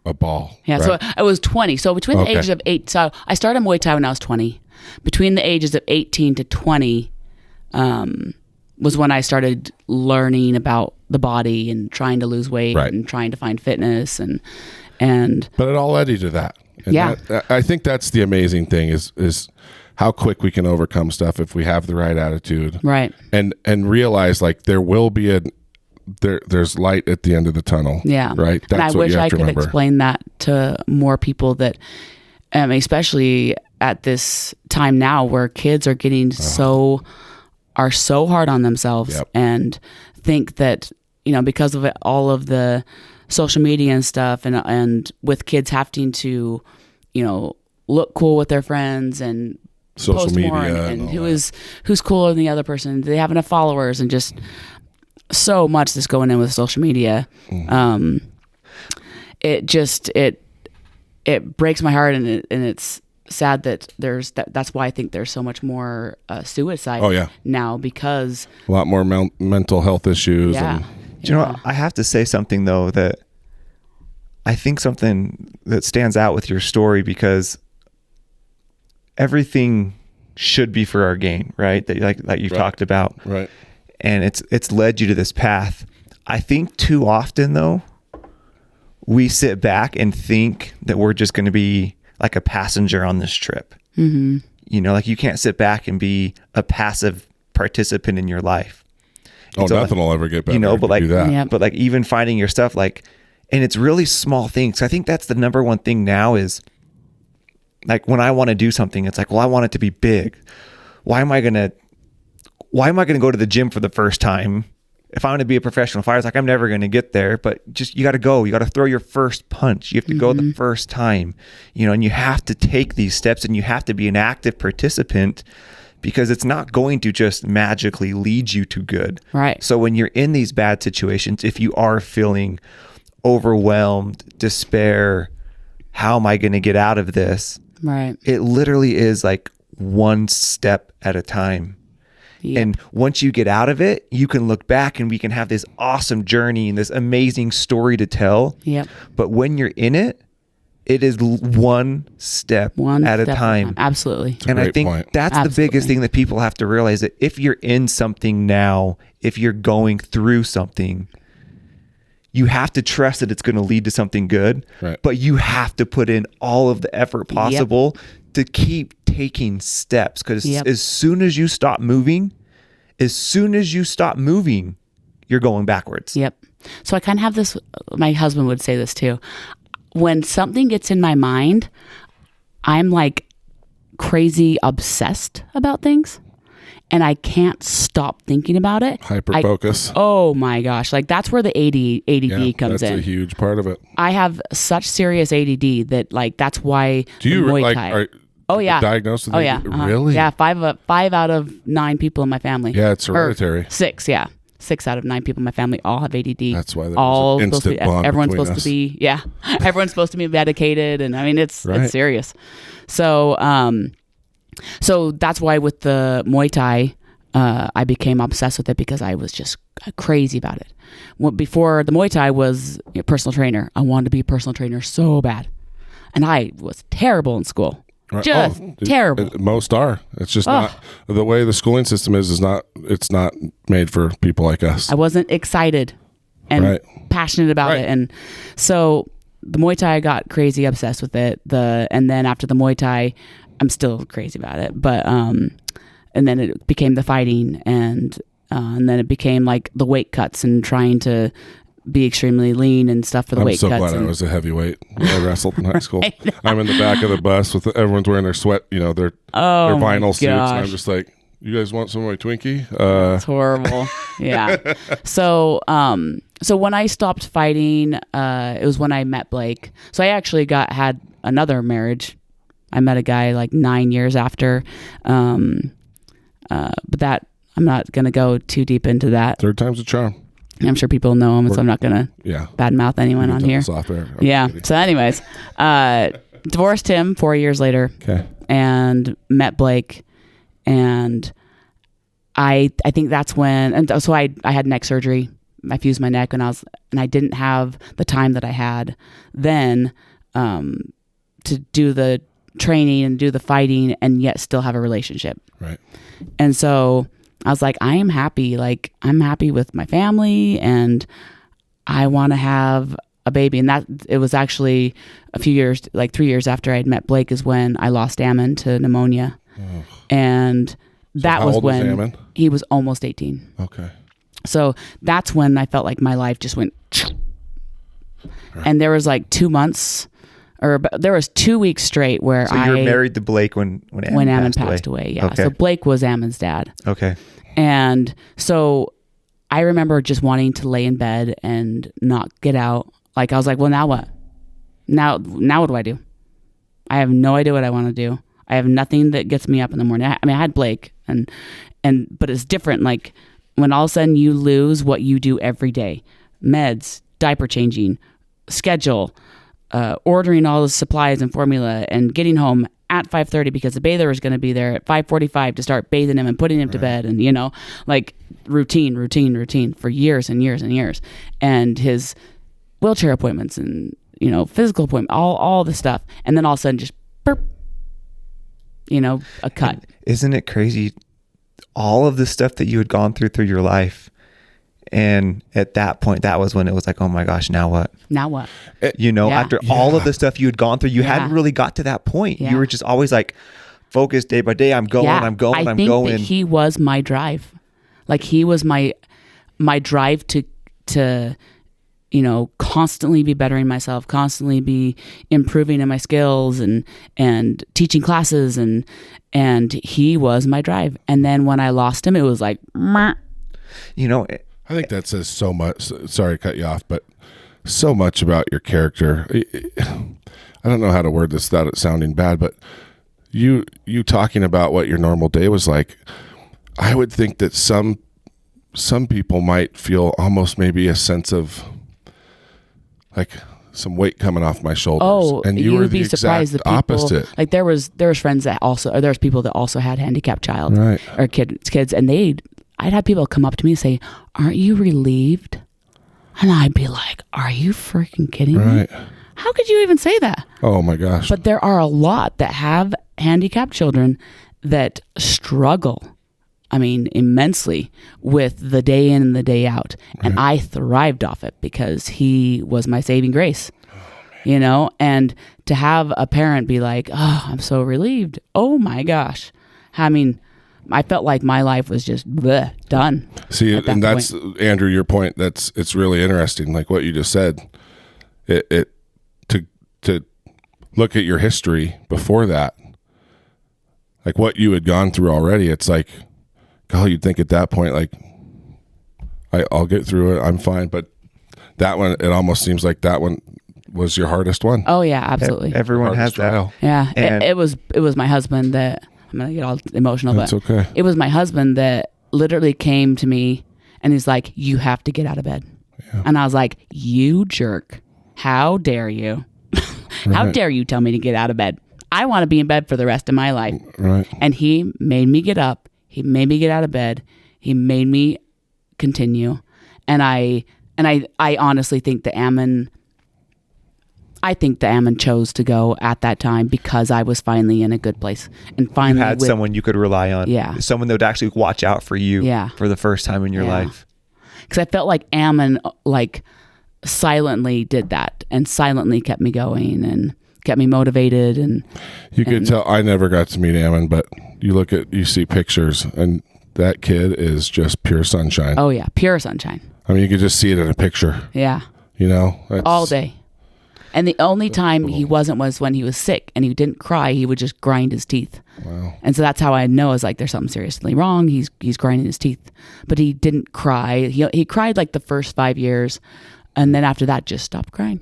a ball. Yeah, right? So I was 20. So between the ages of 8, so I started Muay Thai when I was 20. Between the ages of 18 to 20 was when I started learning about the body and trying to lose weight and trying to find fitness and. But it all led you to that. And I think that's the amazing thing is how quick we can overcome stuff if we have the right attitude. Right. And realize like there will be there's light at the end of the tunnel. Yeah. Right. That's and I wish I could explain that to more people that, especially at this time now where kids are getting so hard on themselves and think that, because of all of the social media and stuff and with kids having to, look cool with their friends and social post media more and who's cooler than the other person. Do they have enough followers and just so much that's going in with social media. It breaks my heart and it's sad that that's why I think there's so much more suicide now, because a lot more mental health issues. I have to say something though, that I think something that stands out with your story, because everything should be for our gain, right? That you've talked about. Right. And it's led you to this path. I think too often though, we sit back and think that we're just going to be like a passenger on this trip. Mm-hmm. Like you can't sit back and be a passive participant in your life. Nothing will ever get better. But like, but like even finding your stuff, like, and it's really small things. I think that's the number one thing now is like when I want to do something, it's like, well, I want it to be big. Why am I going to go to the gym for the first time? If I want to be a professional fighter, it's like, I'm never going to get there, but just, you got to go, you got to throw your first punch. You have to go the first time, and you have to take these steps and you have to be an active participant, because it's not going to just magically lead you to good. Right. So when you're in these bad situations, if you are feeling overwhelmed, despair, how am I going to get out of this? Right. It literally is like one step at a time. Yep. And once you get out of it, you can look back and we can have this awesome journey and this amazing story to tell. Yep. But when you're in it, it is one step at a time. Absolutely. And I think that's the biggest thing that people have to realize, that if you're in something now, if you're going through something, you have to trust that it's going to lead to something good, but you have to put in all of the effort possible to keep taking steps. Because as soon as you stop moving, you're going backwards. Yep. So I kind of have this, my husband would say this too. When something gets in my mind, I'm like crazy obsessed about things. And I can't stop thinking about it. Hyper focus. Oh my gosh. Like that's where the ADD comes in. That's a huge part of it. I have such serious ADD that like, that's why do you Oh yeah. Diagnosed with ADD? Really? Yeah, 5 out of 9 people in my family. Yeah, it's hereditary. Or 6, yeah. 6 out of 9 people in my family all have ADD. That's why there's an instant bond everyone's between supposed us. to be, yeah. Everyone's supposed to be medicated, and I mean it's serious. So so that's why with the Muay Thai, I became obsessed with it because I was just crazy about it. Before the Muay Thai was a personal trainer. I wanted to be a personal trainer so bad. And I was terrible in school. Right. Just terrible. Most are. It's just not the way the schooling system is not. It's not made for people like us. I wasn't excited and passionate about it, and so the Muay Thai, I got crazy obsessed with it. And then after the Muay Thai, I'm still crazy about it. But and then it became the fighting, and then it became like the weight cuts and trying to be extremely lean and stuff for the weight cuts. I'm so glad I was a heavyweight when I wrestled in high school. I'm in the back of the bus with everyone's wearing their sweat, their vinyl suits, and I'm just like, you guys want some of my Twinkie? It's horrible. Yeah. So when I stopped fighting, it was when I met Blake. So I actually had another marriage. I met a guy like 9 years after, but that I'm not going to go too deep into that. Third time's a charm. I'm sure people know him, so I'm not going to badmouth anyone on here. Yeah. So anyways, divorced him 4 years later. Okay. And met Blake. And I think that's when, and so I had neck surgery. I fused my neck and I didn't have the time that I had then to do the training and do the fighting and yet still have a relationship. Right. And so I was like, I am happy. Like, I'm happy with my family and I want to have a baby. And it was actually a few years, like 3 years after I'd met Blake is when I lost Ammon to pneumonia. Oh. And that was when he was almost 18. Okay. So that's when I felt like my life just went. Right. And there was like 2 months there was 2 weeks straight where you were married to Blake when Ammon passed away. Yeah. Okay. So Blake was Ammon's dad. Okay. And so I remember just wanting to lay in bed and not get out. Like I was like, well, now what? Now what do I do? I have no idea what I want to do. I have nothing that gets me up in the morning. I had Blake but it's different. Like when all of a sudden you lose what you do every day, meds, diaper changing, schedule, ordering all the supplies and formula and getting home at 5:30 because the bather is going to be there at 5:45 to start bathing him and putting him to bed. And, like routine for years and years and years. And his wheelchair appointments and, physical appointment, all the stuff. And then all of a sudden just burp, a cut. And isn't it crazy? All of the stuff that you had gone through your life. And at that point, that was when it was like, oh my gosh, now what? Now what? After all of the stuff you had gone through, you hadn't really got to that point. Yeah. You were just always like focused day by day. I'm going. I think that he was my drive. Like he was my drive to constantly be bettering myself, constantly be improving in my skills and teaching classes and he was my drive. And then when I lost him, it was like, meh. I think that says so much. Sorry to cut you off, but so much about your character. I don't know how to word this without it sounding bad, but you talking about what your normal day was like, I would think that some people might feel almost maybe a sense of like some weight coming off my shoulders. Oh, and you were the exact opposite. Like there was friends that also, or there was people that also had handicapped child or kids, and I'd have people come up to me and say, aren't you relieved? And I'd be like, are you freaking kidding me? How could you even say that? Oh my gosh. But there are a lot that have handicapped children that struggle, immensely with the day in and the day out. And I thrived off it because he was my saving grace, and to have a parent be like, oh, I'm so relieved. Oh my gosh. I felt like my life was just done. See, and that's Andrew, your point. It's really interesting. Like what you just said, to look at your history before that, like what you had gone through already. It's like, God, you'd think at that point, like, I'll get through it. I'm fine. But that one, it almost seems like that one was your hardest one. Oh yeah, absolutely. Everyone has that. Trial. Yeah, it was my husband that, I'm gonna get all emotional, That's but okay. It was my husband that literally came to me and he's like, "You have to get out of bed," and I was like, "You jerk! How dare you? How dare you tell me to get out of bed? I want to be in bed for the rest of my life." Right. And he made me get up. He made me get out of bed. He made me continue. And I honestly think the Ammon chose to go at that time because I was finally in a good place and finally you had someone you could rely on. Yeah. Someone that would actually watch out for you. Yeah. For the first time in your life. Because I felt like Ammon silently did that and silently kept me going and kept me motivated. And you could tell. I never got to meet Ammon, but you see pictures, and that kid is just pure sunshine. Oh yeah, pure sunshine. I mean, you could just see it in a picture. Yeah. All day. And the only time he wasn't was when he was sick and he didn't cry. He would just grind his teeth. Wow. And so that's how I know, is like, there's something seriously wrong. He's grinding his teeth, but he didn't cry. He cried like the first 5 years. And then after that, just stopped crying.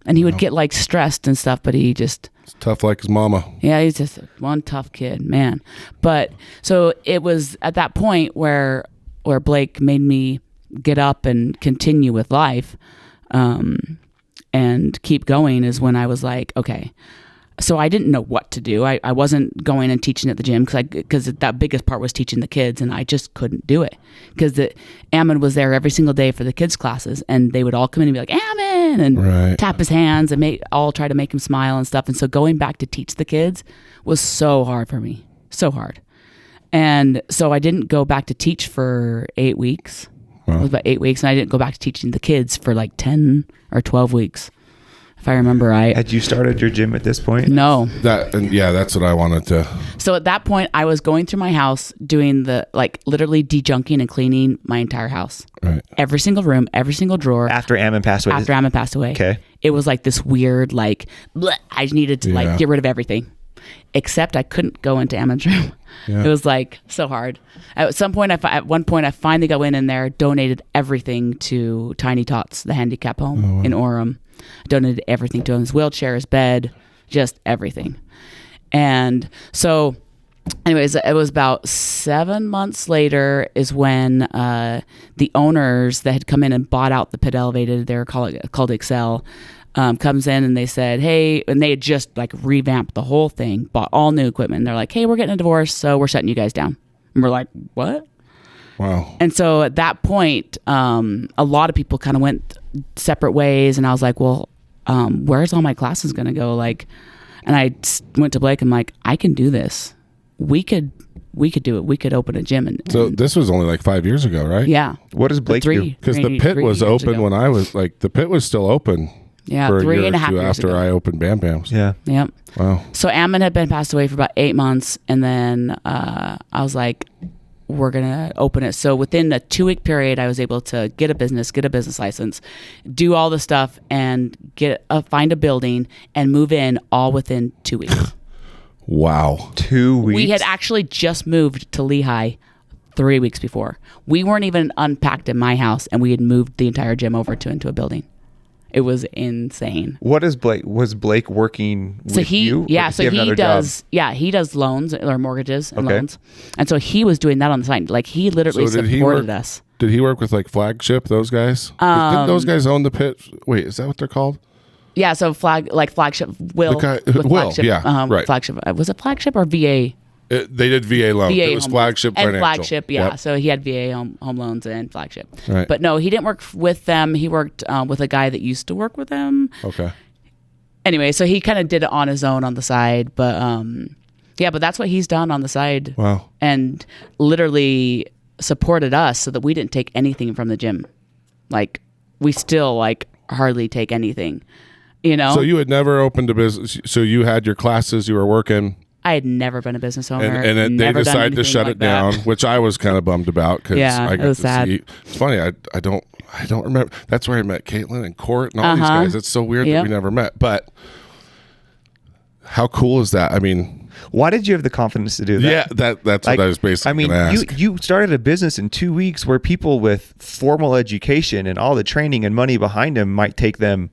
And he would get like stressed and stuff, but he just... It's tough like his mama. Yeah, he's just one tough kid, man. But so it was at that point where Blake made me get up and continue with life and keep going, is when I was like, okay. So I didn't know what to do. I wasn't going and teaching at the gym because that biggest part was teaching the kids, and I just couldn't do it because Ammon was there every single day for the kids' classes, and they would all come in and be like, Ammon, and tap his hands and all try to make him smile and stuff. And so going back to teach the kids was so hard for me, so hard. And so I didn't go back to teach for 8 weeks. Wow. It was about 8 weeks, and I didn't go back to teaching the kids for like 10 or 12 weeks. If I remember right. Had you started your gym at this point? No. That's what I wanted to. So at that point, I was going through my house doing literally de-junking and cleaning my entire house. Right. Every single room, every single drawer. After Ammon passed away? After Ammon passed away. Okay. It was like this weird, bleh, I needed to get rid of everything. Except I couldn't go into Ammon's room. Yeah. It was like so hard. At one point, I finally got in there, donated everything to Tiny Tots, the handicap home in Orem. I donated everything to him: his wheelchair, his bed, just everything. And so, anyways, it was about 7 months later is when the owners that had come in and bought out the pit elevated, they're called Excel, comes in and they said, hey, and they had just like revamped the whole thing, bought all new equipment. And they're like, hey, we're getting a divorce, so we're shutting you guys down. And we're like, what? Wow. And so at that point, a lot of people kind of went separate ways, and I was like, well, where's all my classes going to go? And I went to Blake. I'm like, I can do this. We could do it. We could open a gym. So this was only like 5 years ago, right? Yeah. What does Blake do? Because the pit was open when I was the pit was still open. Yeah, for 3.5 years after ago. I opened Bam Bams. Yeah. Yep. Wow. So Ammon had been passed away for about 8 months, and then I was like, we're gonna open it. So within a 2-week period, I was able to get a business license, do all the stuff, and find a building and move in all within 2 weeks. Wow. 2 weeks. We had actually just moved to Lehigh 3 weeks before. We weren't even unpacked in my house, and we had moved the entire gym over into a building. It was insane. What is Blake? Was Blake working with you? Yeah, so he does. Job? Yeah, he does loans or mortgages and loans, and so he was doing that on the side. Like he literally supported us. Did he work with like Flagship? Those guys? Didn't those guys own the pit? Wait, is that what they're called? Yeah, so Flagship Will. Flagship, yeah, right. Flagship, was it Flagship or VA? They did VA loans. It was Flagship and Financial. Flagship, yeah. Yep. So he had VA home loans and Flagship. Right. But no, he didn't work with them. He worked with a guy that used to work with them. Okay. Anyway, so he kind of did it on his own on the side. But but that's what he's done on the side. Wow. And literally supported us so that we didn't take anything from the gym. Like, we still like hardly take anything, you know? So you had never opened a business. So you had your classes, you were working. I had never been a business owner. And they decided to shut it down, which I was kind of bummed about because I got it was to sad. see. It's funny. I don't remember. That's where I met Caitlin and Court and all these guys. It's so weird that we never met. But how cool is that? I mean, why did you have the confidence to do that? Yeah, that's what I was basically going to ask. You started a business in 2 weeks where people with formal education and all the training and money behind them might take them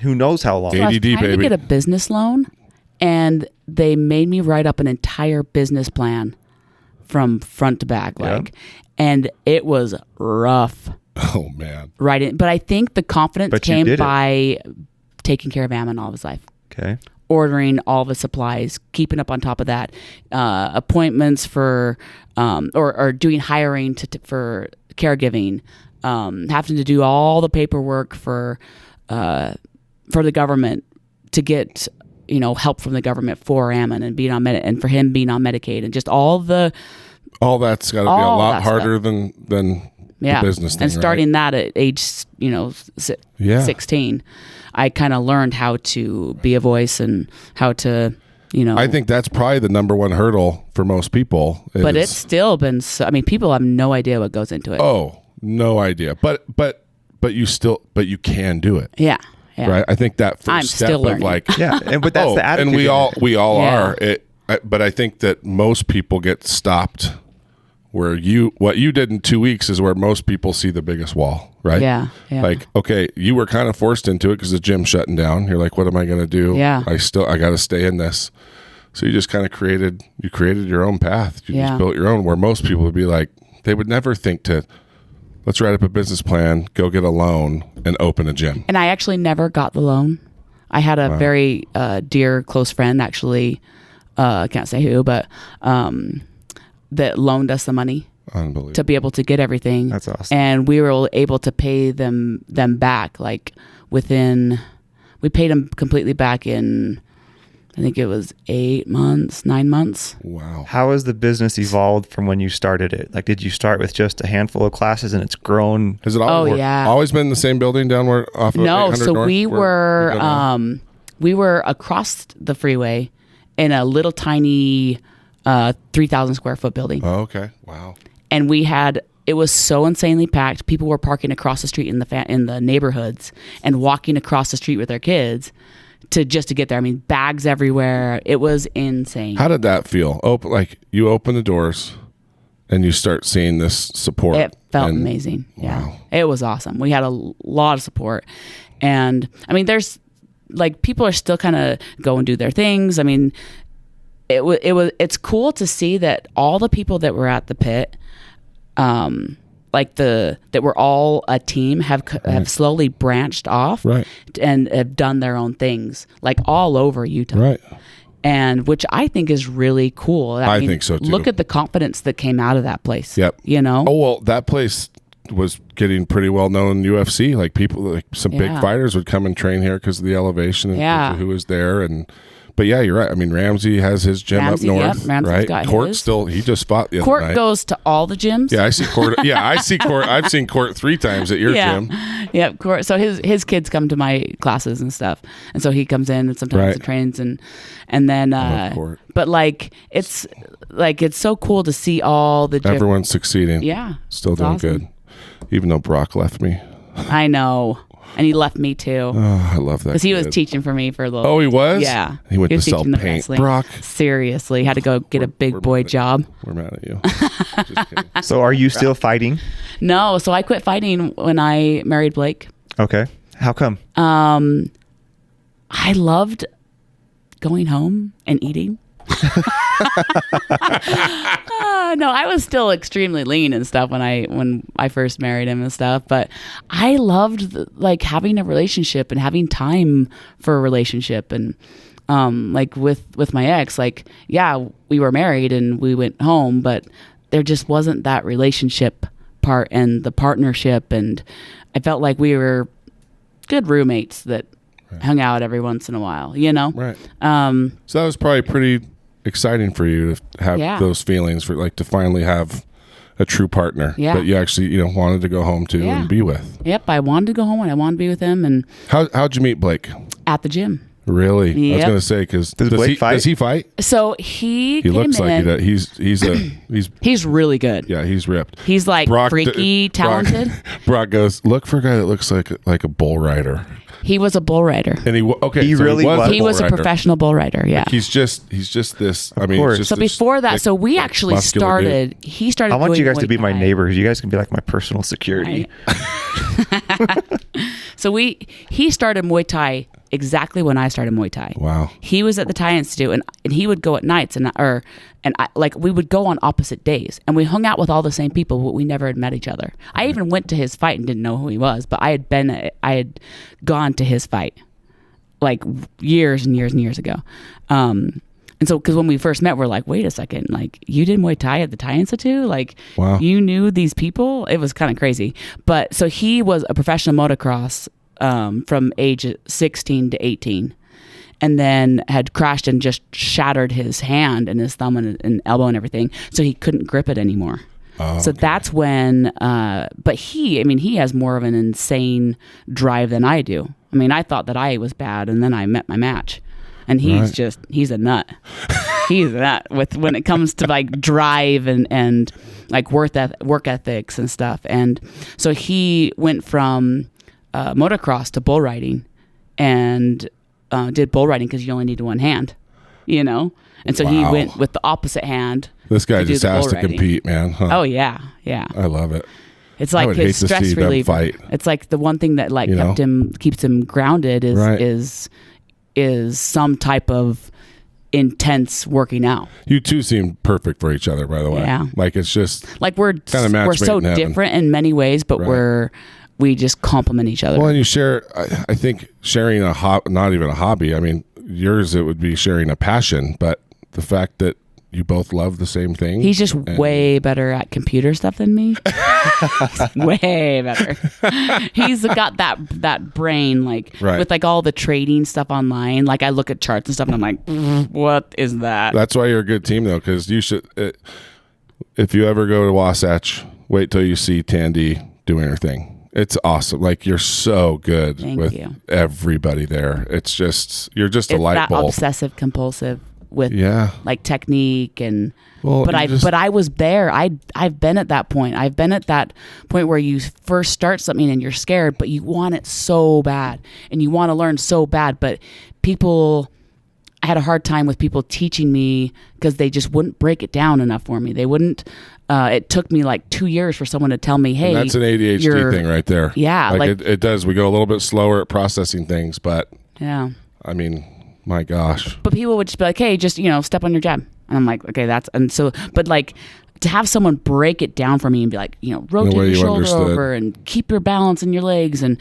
who knows how long. So I was trying to get a business loan, and they made me write up an entire business plan from front to back, and it was rough. Oh man. Right. But I think the confidence came by taking care of Ammon all of his life. Okay. Ordering all of his supplies, keeping up on top of that, appointments for, or doing hiring for caregiving, having to do all the paperwork for the government to get, help from the government for Ammon and being on and for him being on Medicaid, and just all that's got to be a lot harder than the business thing. And starting that at age 16, I kind of learned how to be a voice and how to I think that's probably the number one hurdle for most people. But it's still been people have no idea what goes into it. Oh, no idea. But you can do it. Yeah. Right. I think that first step of but that's the attitude. And we all are. But I think that most people get stopped where what you did in 2 weeks is where most people see the biggest wall, right? Yeah. Like, okay, you were kind of forced into it because the gym's shutting down. You're like, what am I going to do? Yeah. I got to stay in this. So you just kind of created your own path. You just built your own, where most people would be like, they would never think to, let's write up a business plan, go get a loan, and open a gym. And I actually never got the loan. I had a very dear, close friend, actually, I can't say who, but that loaned us the money to be able to get everything. That's awesome. And we were able to pay them back, we paid them completely back in, I think it was 9 months. Wow. How has the business evolved from when you started it? Like, did you start with just a handful of classes and it's grown? Has it always been in the same building down where off of 800 so North? we were across the freeway in a little tiny 3,000 square foot building. Oh, okay. Wow. And it was so insanely packed. People were parking across the street in the neighborhoods and walking across the street with their kids to get there. I mean, bags everywhere. It was insane. How did that feel? You open the doors and you start seeing this support. It felt amazing. Yeah. Wow. It was awesome. We had a lot of support. And I mean, there's people are still kind of go and do their things. I mean, it's cool to see that all the people that were at the pit, that were all a team, have slowly branched off, right, and have done their own things, all over Utah, right, and which I think is really cool. I think so too. Look at the confidence that came out of that place. Yep. Oh well, that place was getting pretty well known in UFC. People, some big fighters would come and train here because of the elevation and who was there. But yeah, you're right. I mean, Ramsey has his gym up north, yep, Ramsey's right? got Court his. he just fought the other Court night. goes to all the gyms. Yeah, I see Court. I've seen Court 3 times at your gym. Yeah, Court. So his kids come to my classes and stuff, and so he comes in and sometimes and trains and then. But it's so cool to see all the everyone's succeeding. Yeah, still doing good, even though Brock left me. I know. And he left me too. Oh, I love that. Because he was teaching for me for a little. Oh, he was? Yeah. He went to sell paint. Brock. Seriously. Had to go get a big boy job. We're mad at you. Just kidding. So are you still fighting? No. So I quit fighting when I married Blake. Okay. How come? I loved going home and eating. No, I was still extremely lean and stuff when I first married him and stuff, but I loved having a relationship and having time for a relationship. And with my ex, we were married and we went home, but there just wasn't that relationship part and the partnership, and I felt like we were good roommates that hung out every once in a while, Right. So that was probably pretty exciting for you to have those feelings, for to finally have a true partner that you actually wanted to go home to and be with. Yep, I wanted to go home and I wanted to be with him. And how'd you meet Blake? At the gym. Really? Yep. I was going to say, because does he fight? So he looks like he does. He's really good. Yeah, he's ripped. He's freaky talented. Brock goes, look for a guy that looks like a bull rider. He was a bull rider. And he was a professional bull rider. Yeah. He's just this. I mean, so before that, so we actually started. Dude. He started. I want you guys to be my neighbors. You guys can be like my personal security. Right. So he started Muay Thai exactly when I started Muay Thai. Wow. He was at the Thai Institute, and he would go at nights, we would go on opposite days, and we hung out with all the same people, but we never had met each other. I even went to his fight and didn't know who he was, but I had gone to his fight like years and years and years ago. And so, because when we first met, we're like, wait a second, like, you did Muay Thai at the Thai Institute? Like, wow. You knew these people? It was kind of crazy. But so he was a professional motocross from age 16 to 18, and then had crashed and just shattered his hand and his thumb and elbow and everything. So he couldn't grip it anymore. Oh, so that's when, but he has more of an insane drive than I do. I mean, I thought that I was bad, and then I met my match. And he's a nut. He's a nut when it comes to like drive and like work ethics and stuff. And so he went from motocross to bull riding, and did bull riding because you only need one hand, And so he went with the opposite hand. This guy just has to compete, man. Huh? Oh yeah. I love it. It's like his stress reliever. It's like the one thing that like keeps him grounded is some type of intense working out. You two seem perfect for each other, by the way. Yeah. Like, it's just like we're so different in many ways, but we just complement each other. Well, and you share, I think sharing not even a hobby. I mean, yours, it would be sharing a passion, but the fact that you both love the same thing. He's just way better at computer stuff than me. Way better. He's got that brain, like with like all the trading stuff online. Like, I look at charts and stuff, and I'm like, what is that? That's why you're a good team, though, because you should. If you ever go to Wasatch, wait till you see Tandi doing her thing. It's awesome. Like, you're so good with everybody there. It's just you're just a light bulb. Obsessive compulsive with like technique and but I was there. I've been at that point. I've been at that point where you first start something and you're scared, but you want it so bad and you want to learn so bad, but I had a hard time with people teaching me because they just wouldn't break it down enough for me. They wouldn't. It took me like 2 years for someone to tell me, hey, and that's an ADHD thing right there. Yeah. Like it does. We go a little bit slower at processing things, but I mean, my gosh. But people would just be like, hey, just, step on your jab. And I'm like, okay, but like to have someone break it down for me and be like, rotate your shoulder over and keep your balance in your legs. And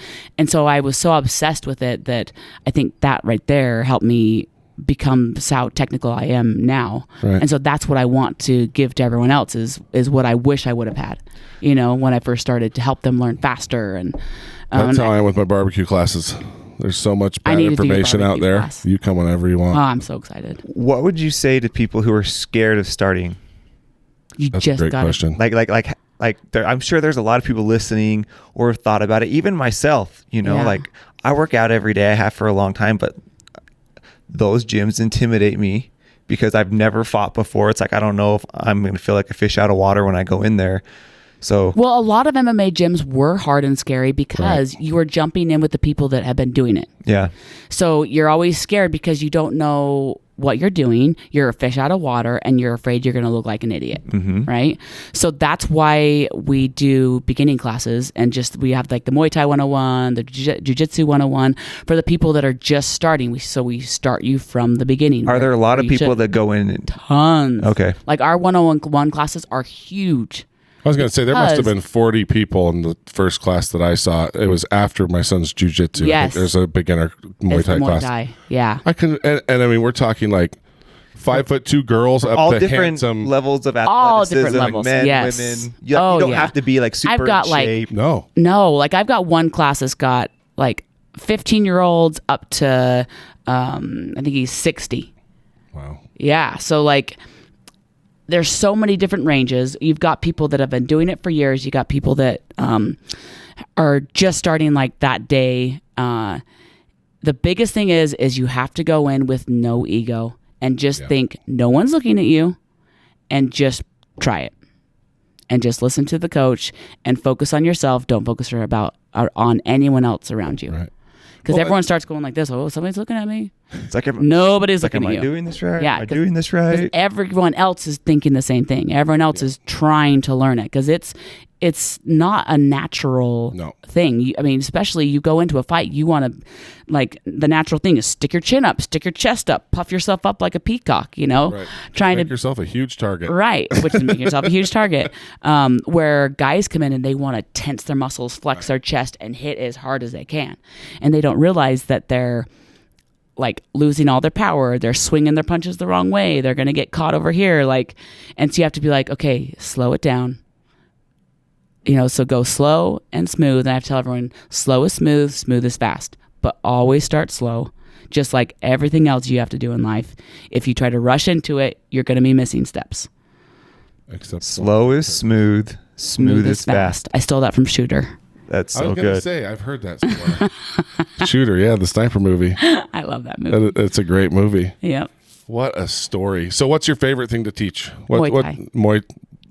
so I was so obsessed with it that I think that right there helped me become how technical I am now. Right. And so that's what I want to give to everyone else is what I wish I would have had, when I first started, to help them learn faster. And that's how I am with my barbecue classes. There's so much bad information out there. Class. You come whenever you want. Oh, I'm so excited. What would you say to people who are scared of starting? That's a great question. I'm sure there's a lot of people listening or have thought about it. Even myself, like I work out every day. I have for a long time, but those gyms intimidate me because I've never fought before. It's like, I don't know if I'm going to feel like a fish out of water when I go in there. So, well, a lot of MMA gyms were hard and scary because you were jumping in with the people that have been doing it. Yeah. So you're always scared because you don't know what you're doing. You're a fish out of water and you're afraid you're going to look like an idiot. Mm-hmm. Right. So that's why we do beginning classes and we have like the Muay Thai 101, the Jiu-Jitsu 101 for the people that are just starting. We start you from the beginning. Are there a lot of people that go in? Tons. Okay. Like our 101 classes are huge. I was going to say, there must have been 40 people in the first class that I saw. It was after my son's jiu-jitsu. Yes. There's a beginner Muay Thai class. Yeah. And I mean, we're talking like 5'2" girls up all to different handsome levels of athleticism. All different levels. Men, yes. women. You don't have to be like super in shape. No. Like I've got one class that's got like 15-year-olds up to, I think he's 60. Wow. Yeah. So like, there's so many different ranges. You've got people that have been doing it for years. You got people that are just starting like that day. The biggest thing is you have to go in with no ego and just think no one's looking at you and just try it. And just listen to the coach and focus on yourself. Don't focus on anyone else around you. Right. Because everyone starts going like this. Oh, somebody's looking at me. It's like nobody's looking at you. Am I doing this right? Yeah, am I doing this right? Everyone else is thinking the same thing. Everyone else is trying to learn it because it's not a natural thing. I mean, especially you go into a fight, you want to, like, the natural thing is stick your chin up, stick your chest up, puff yourself up like a peacock, you know, trying to make yourself a huge target. Right. Which is making yourself a huge target. Where guys come in and they want to tense their muscles, flex their chest, and hit as hard as they can. And they don't realize that they're like losing all their power. They're swinging their punches the wrong way. They're going to get caught over here. Like, and so you have to be like, okay, slow it down. You know, so go slow and smooth. And I have to tell everyone, slow is smooth, smooth is fast. But always start slow. Just like everything else you have to do in life. If you try to rush into it, you're going to be missing steps. Except slow is smooth, smooth is fast. I stole that from Shooter. That's so good. I was going to say, I've heard that before. Shooter, yeah, the sniper movie. I love that movie. It's a great movie. Yep. What a story. So what's your favorite thing to teach? Muay Thai. Muay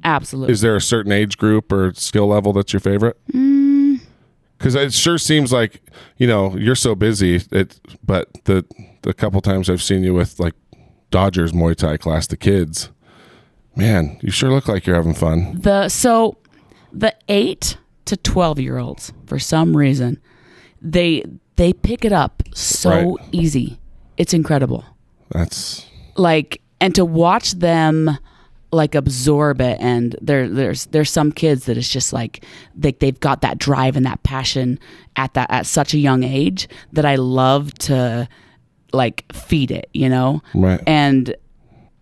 Absolutely. Is there a certain age group or skill level that's your favorite? Because it sure seems like, you know, you're so busy. But the couple times I've seen you with like Dodgers Muay Thai class, the kids, man, you sure look like you're having fun. So the 8 to 12-year-olds, for some reason, they pick it up so easy. It's incredible. That's like, and to watch them like absorb it, and there's some kids that it's just like they've got that drive and that passion at such a young age that I love to like feed it, you know, right. and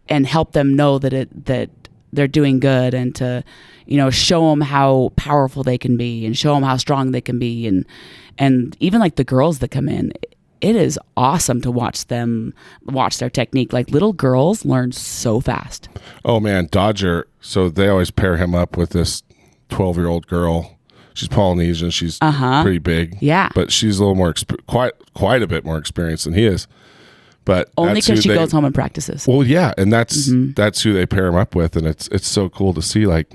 help them know that they're doing good, and to, you know, show them how powerful they can be and show them how strong they can be, and even like the girls that come in. It is awesome to watch their technique. Like, little girls learn so fast. Oh man, Dodger. So they always pair him up with this 12-year-old girl. She's Polynesian. She's pretty big. Yeah, but she's a little more quite a bit more experienced than he is. But only because she goes home and practices. Well, yeah, and that's who they pair him up with, and it's so cool to see. Like,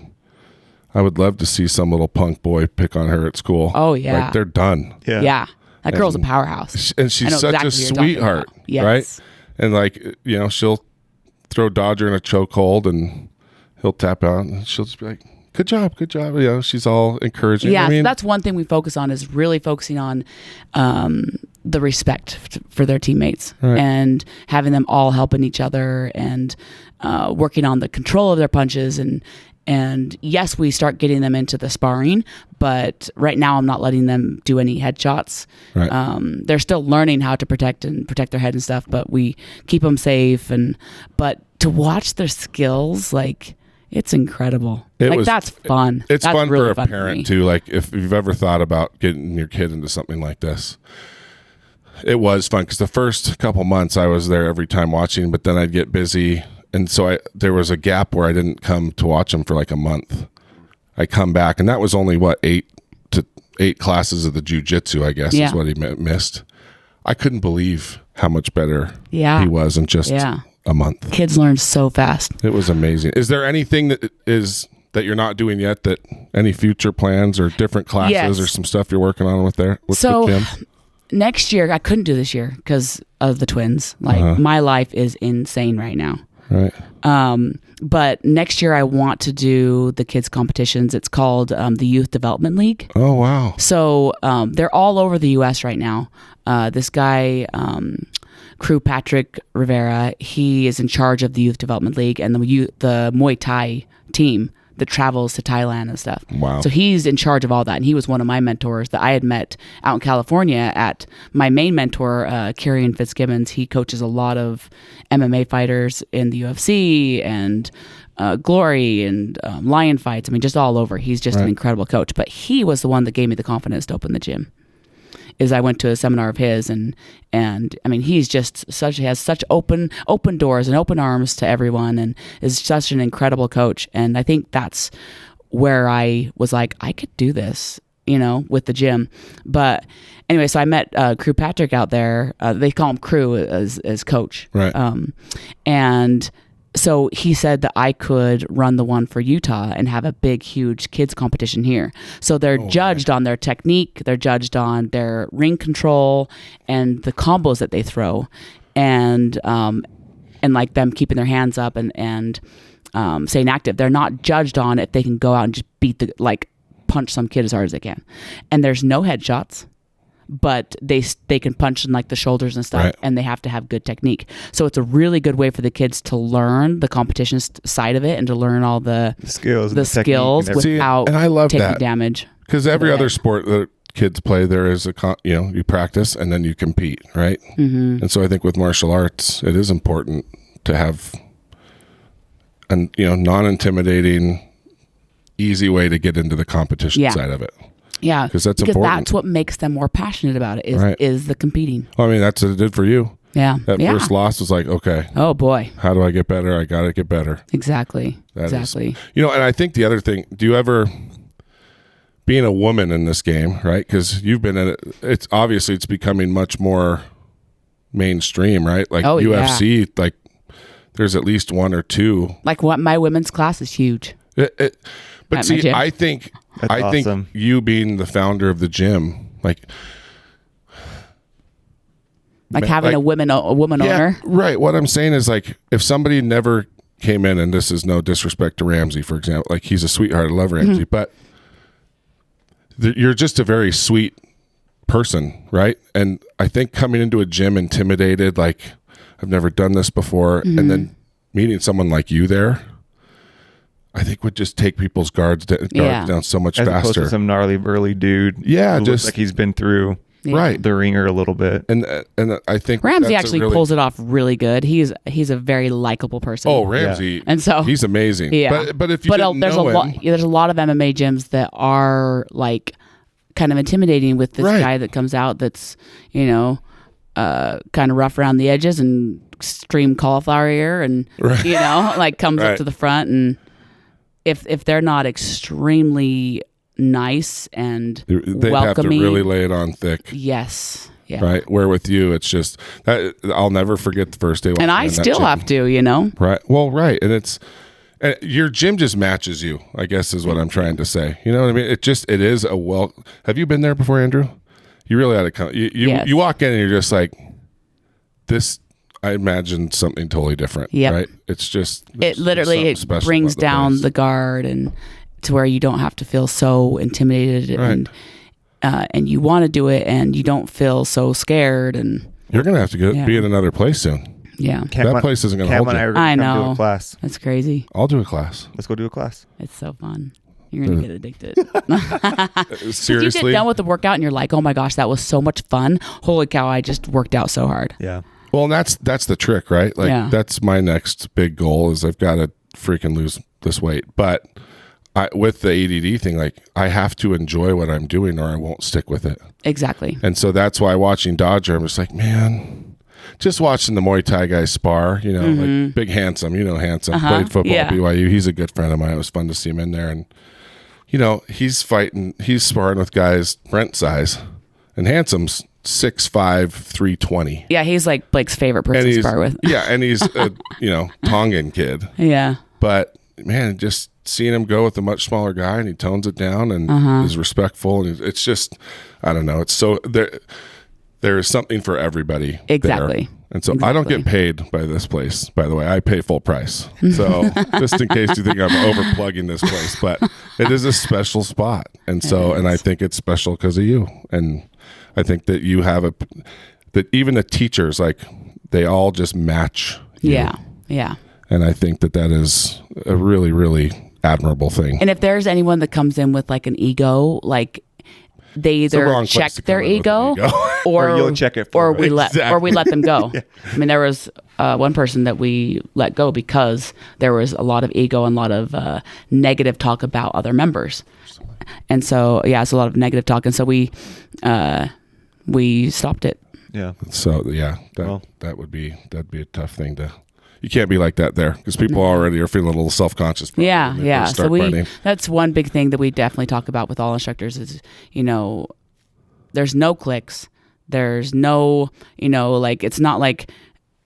I would love to see some little punk boy pick on her at school. Oh yeah, like they're done. Yeah. That girl's a powerhouse. And she's such a sweetheart, yes. Right? And like, you know, she'll throw Dodger in a chokehold and he'll tap out and she'll just be like, good job. You know, she's all encouraging. Yeah, so that's one thing we focus on, is really focusing on the respect for their teammates, and having them all helping each other, and working on the control of their punches, and yes, we start getting them into the sparring, but right now I'm not letting them do any headshots. Right. They're still learning how to protect their head and stuff, but we keep them safe. But to watch their skills, like, it's incredible. That's fun. It's that's fun really for a parent too. Like, if you've ever thought about getting your kid into something like this, it was fun, because the first couple months I was there every time watching, but then I'd get busy. And so there was a gap where I didn't come to watch them for like a month. I come back, and that was only 8 classes of the jiu-jitsu, I guess, is what he missed. I couldn't believe how much better he was in just a month. Kids learn so fast. It was amazing. Is there anything that you're not doing yet, that any future plans or different classes or some stuff you're working on with the gym? Next year, I couldn't do this year because of the twins. Like, my life is insane right now. Right. But next year I want to do the kids competitions. It's called the Youth Development League. Oh, wow. So they're all over the U.S. right now. This guy, Crew Patrick Rivera, he is in charge of the Youth Development League and the Muay Thai team that travels to Thailand and stuff. Wow. So he's in charge of all that. And he was one of my mentors that I had met out in California. At my main mentor, Kieran Fitzgibbons, he coaches a lot of MMA fighters in the UFC and Glory and Lion Fights. I mean, just all over. He's just an incredible coach. But he was the one that gave me the confidence to open the gym. Is I went to a seminar of his, and I mean, he's just has such open doors and open arms to everyone, and is such an incredible coach. And I think that's where I was like, I could do this, you know, with the gym. But anyway, so I met Crew Patrick out there. They call him Crew as coach, right? And so he said that I could run the one for Utah and have a big, huge kids competition here. So they're judged on their technique, they're judged on their ring control and the combos that they throw, and like them keeping their hands up and staying active. They're not judged on if they can go out and just beat punch some kid as hard as they can. And there's no headshots, but they can punch in like the shoulders and stuff, and they have to have good technique. So it's a really good way for the kids to learn the competition side of it and to learn all the skills without and I love taking that. damage. Because every other sport that kids play, there is you practice and then you compete, right? Mm-hmm. And so I think with martial arts, it is important to have an non-intimidating, easy way to get into the competition side of it. Yeah, because that's important. That's what makes them more passionate about it is the competing. Well, I mean, that's what it did for you. Yeah, that first loss was like, okay, oh boy, how do I get better? I got to get better. Exactly. And I think the other thing, do you ever, being a woman in this game, right? Because you've been in it. It's obviously it's becoming much more mainstream, right? Like UFC, like there's at least one or two. Like what my women's class is huge. But see, I think you being the founder of the gym, like having a woman owner. Right. What I'm saying is, like, if somebody never came in, and this is no disrespect to Ramsey, for example, like he's a sweetheart. I love Ramsey, but you're just a very sweet person, right? And I think coming into a gym intimidated, like I've never done this before, and then meeting someone like you there, I think would just take people's guards down so much faster. Opposed to some gnarly burly dude. Yeah, who looks like he's been through the ringer a little bit. And I think Ramsey actually pulls it off really good. He's a very likable person. Oh, Ramsey, and so he's amazing. Yeah, but if you didn't know him, there's a lot of MMA gyms that are like kind of intimidating with this guy that comes out that's kind of rough around the edges and extreme cauliflower ear and like comes up to the front, and if they're not extremely nice and they'd welcoming, have to really lay it on thick. Yes. Yeah. Right. Where with you, it's just I'll never forget the first day. And I still have to, Right. Well, right. And your gym just matches you, I guess is what I'm trying to say. You know what I mean? It is have you been there before, Andrew? You really ought to come. You walk in and you're just like, this, I imagine something totally different. Yep. Right. It's just, it literally brings down the guard and to where you don't have to feel so intimidated and you want to do it and you don't feel so scared. And you're going to have to be in another place soon. Yeah. That place isn't going to hold you. I know. Do a class. That's crazy. I'll do a class. Let's go do a class. It's so fun. You're going to get addicted. Seriously? You get done with the workout and you're like, oh my gosh, that was so much fun. Holy cow, I just worked out so hard. Yeah. Well, and that's the trick, right? Like that's my next big goal is I've got to freaking lose this weight. But with the ADD thing, like I have to enjoy what I'm doing or I won't stick with it. Exactly. And so that's why watching Dodger, I'm just like, man, just watching the Muay Thai guys spar, like Big Handsome, Handsome, played football at BYU. He's a good friend of mine. It was fun to see him in there. And, he's sparring with guys Brent size. And Handsome's 6'5", 320. Yeah, he's like Blake's favorite person to spar with. Yeah, and he's a, Tongan kid. Yeah. But, man, just seeing him go with a much smaller guy and he tones it down and is respectful. And it's just, I don't know. It's so, there is something for everybody. Exactly. There. And so I don't get paid by this place, by the way. I pay full price. So just in case you think I'm overplugging this place, but it is a special spot. And so, and I think it's special because of you. And I think that you have that even the teachers, like they all just match you. Yeah. Yeah. And I think that is a really, really admirable thing. And if there's anyone that comes in with like an ego, like they either check their ego or you'll check it or we let them go. Yeah. I mean, there was one person that we let go because there was a lot of ego and a lot of negative talk about other members. And so, it's a lot of negative talk. And so we stopped it. Yeah. So that'd be a tough thing to. You can't be like that there because people already are feeling a little self-conscious. Yeah. So that's one big thing that we definitely talk about with all instructors is, there's no cliques. There's no, like, it's not like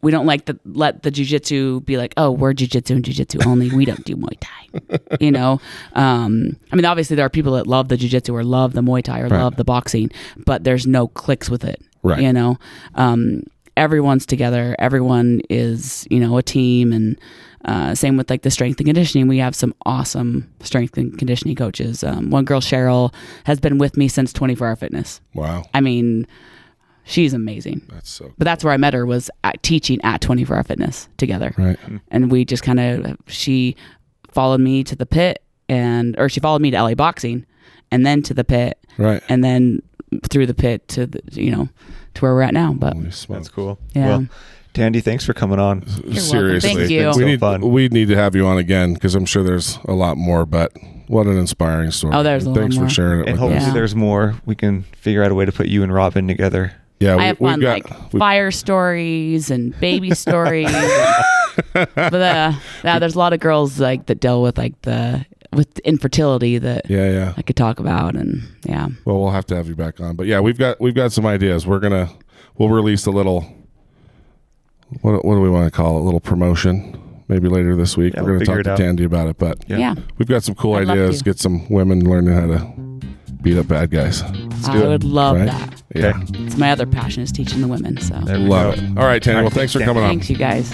we don't like to let the jiu-jitsu be like, oh, we're jiu-jitsu and jiu-jitsu only. We don't do Muay Thai, I mean, obviously there are people that love the jiu-jitsu or love the Muay Thai or love the boxing, but there's no cliques with it, right. everyone's together. Everyone is, a team. And same with like the strength and conditioning. We have some awesome strength and conditioning coaches. One girl, Cheryl, has been with me since 24-Hour Fitness. Wow. I mean, she's amazing. That's so cool. But that's where I met her, was teaching at 24-Hour Fitness together. Right. And we just she followed me to the pit, or she followed me to LA Boxing and then to the pit. Right. And then through the pit to to where we're at now. But that's cool. Yeah. Well, Tandi, thanks for coming on. Seriously. Thank you. We need to have you on again, because I'm sure there's a lot more, but what an inspiring story. Oh, there's a lot Thanks more. for sharing it And with hopefully us. there's more. We can figure out a way to put you and Robin together. Yeah, I have fun, fire stories and baby stories. But there's a lot of girls like that deal with with infertility that I could talk about, and Well, we'll have to have you back on. But yeah, we've got some ideas. We'll release a little. What do we want to call it? A little promotion. Maybe later this week. We're going to talk to Tandi about it. But we've got some cool ideas. Get some women learning how to beat up bad guys. I would love that. Yeah. It's my other passion, is teaching the women. So love it. All right, Tandi. Well, thanks for coming on. Thanks, you guys.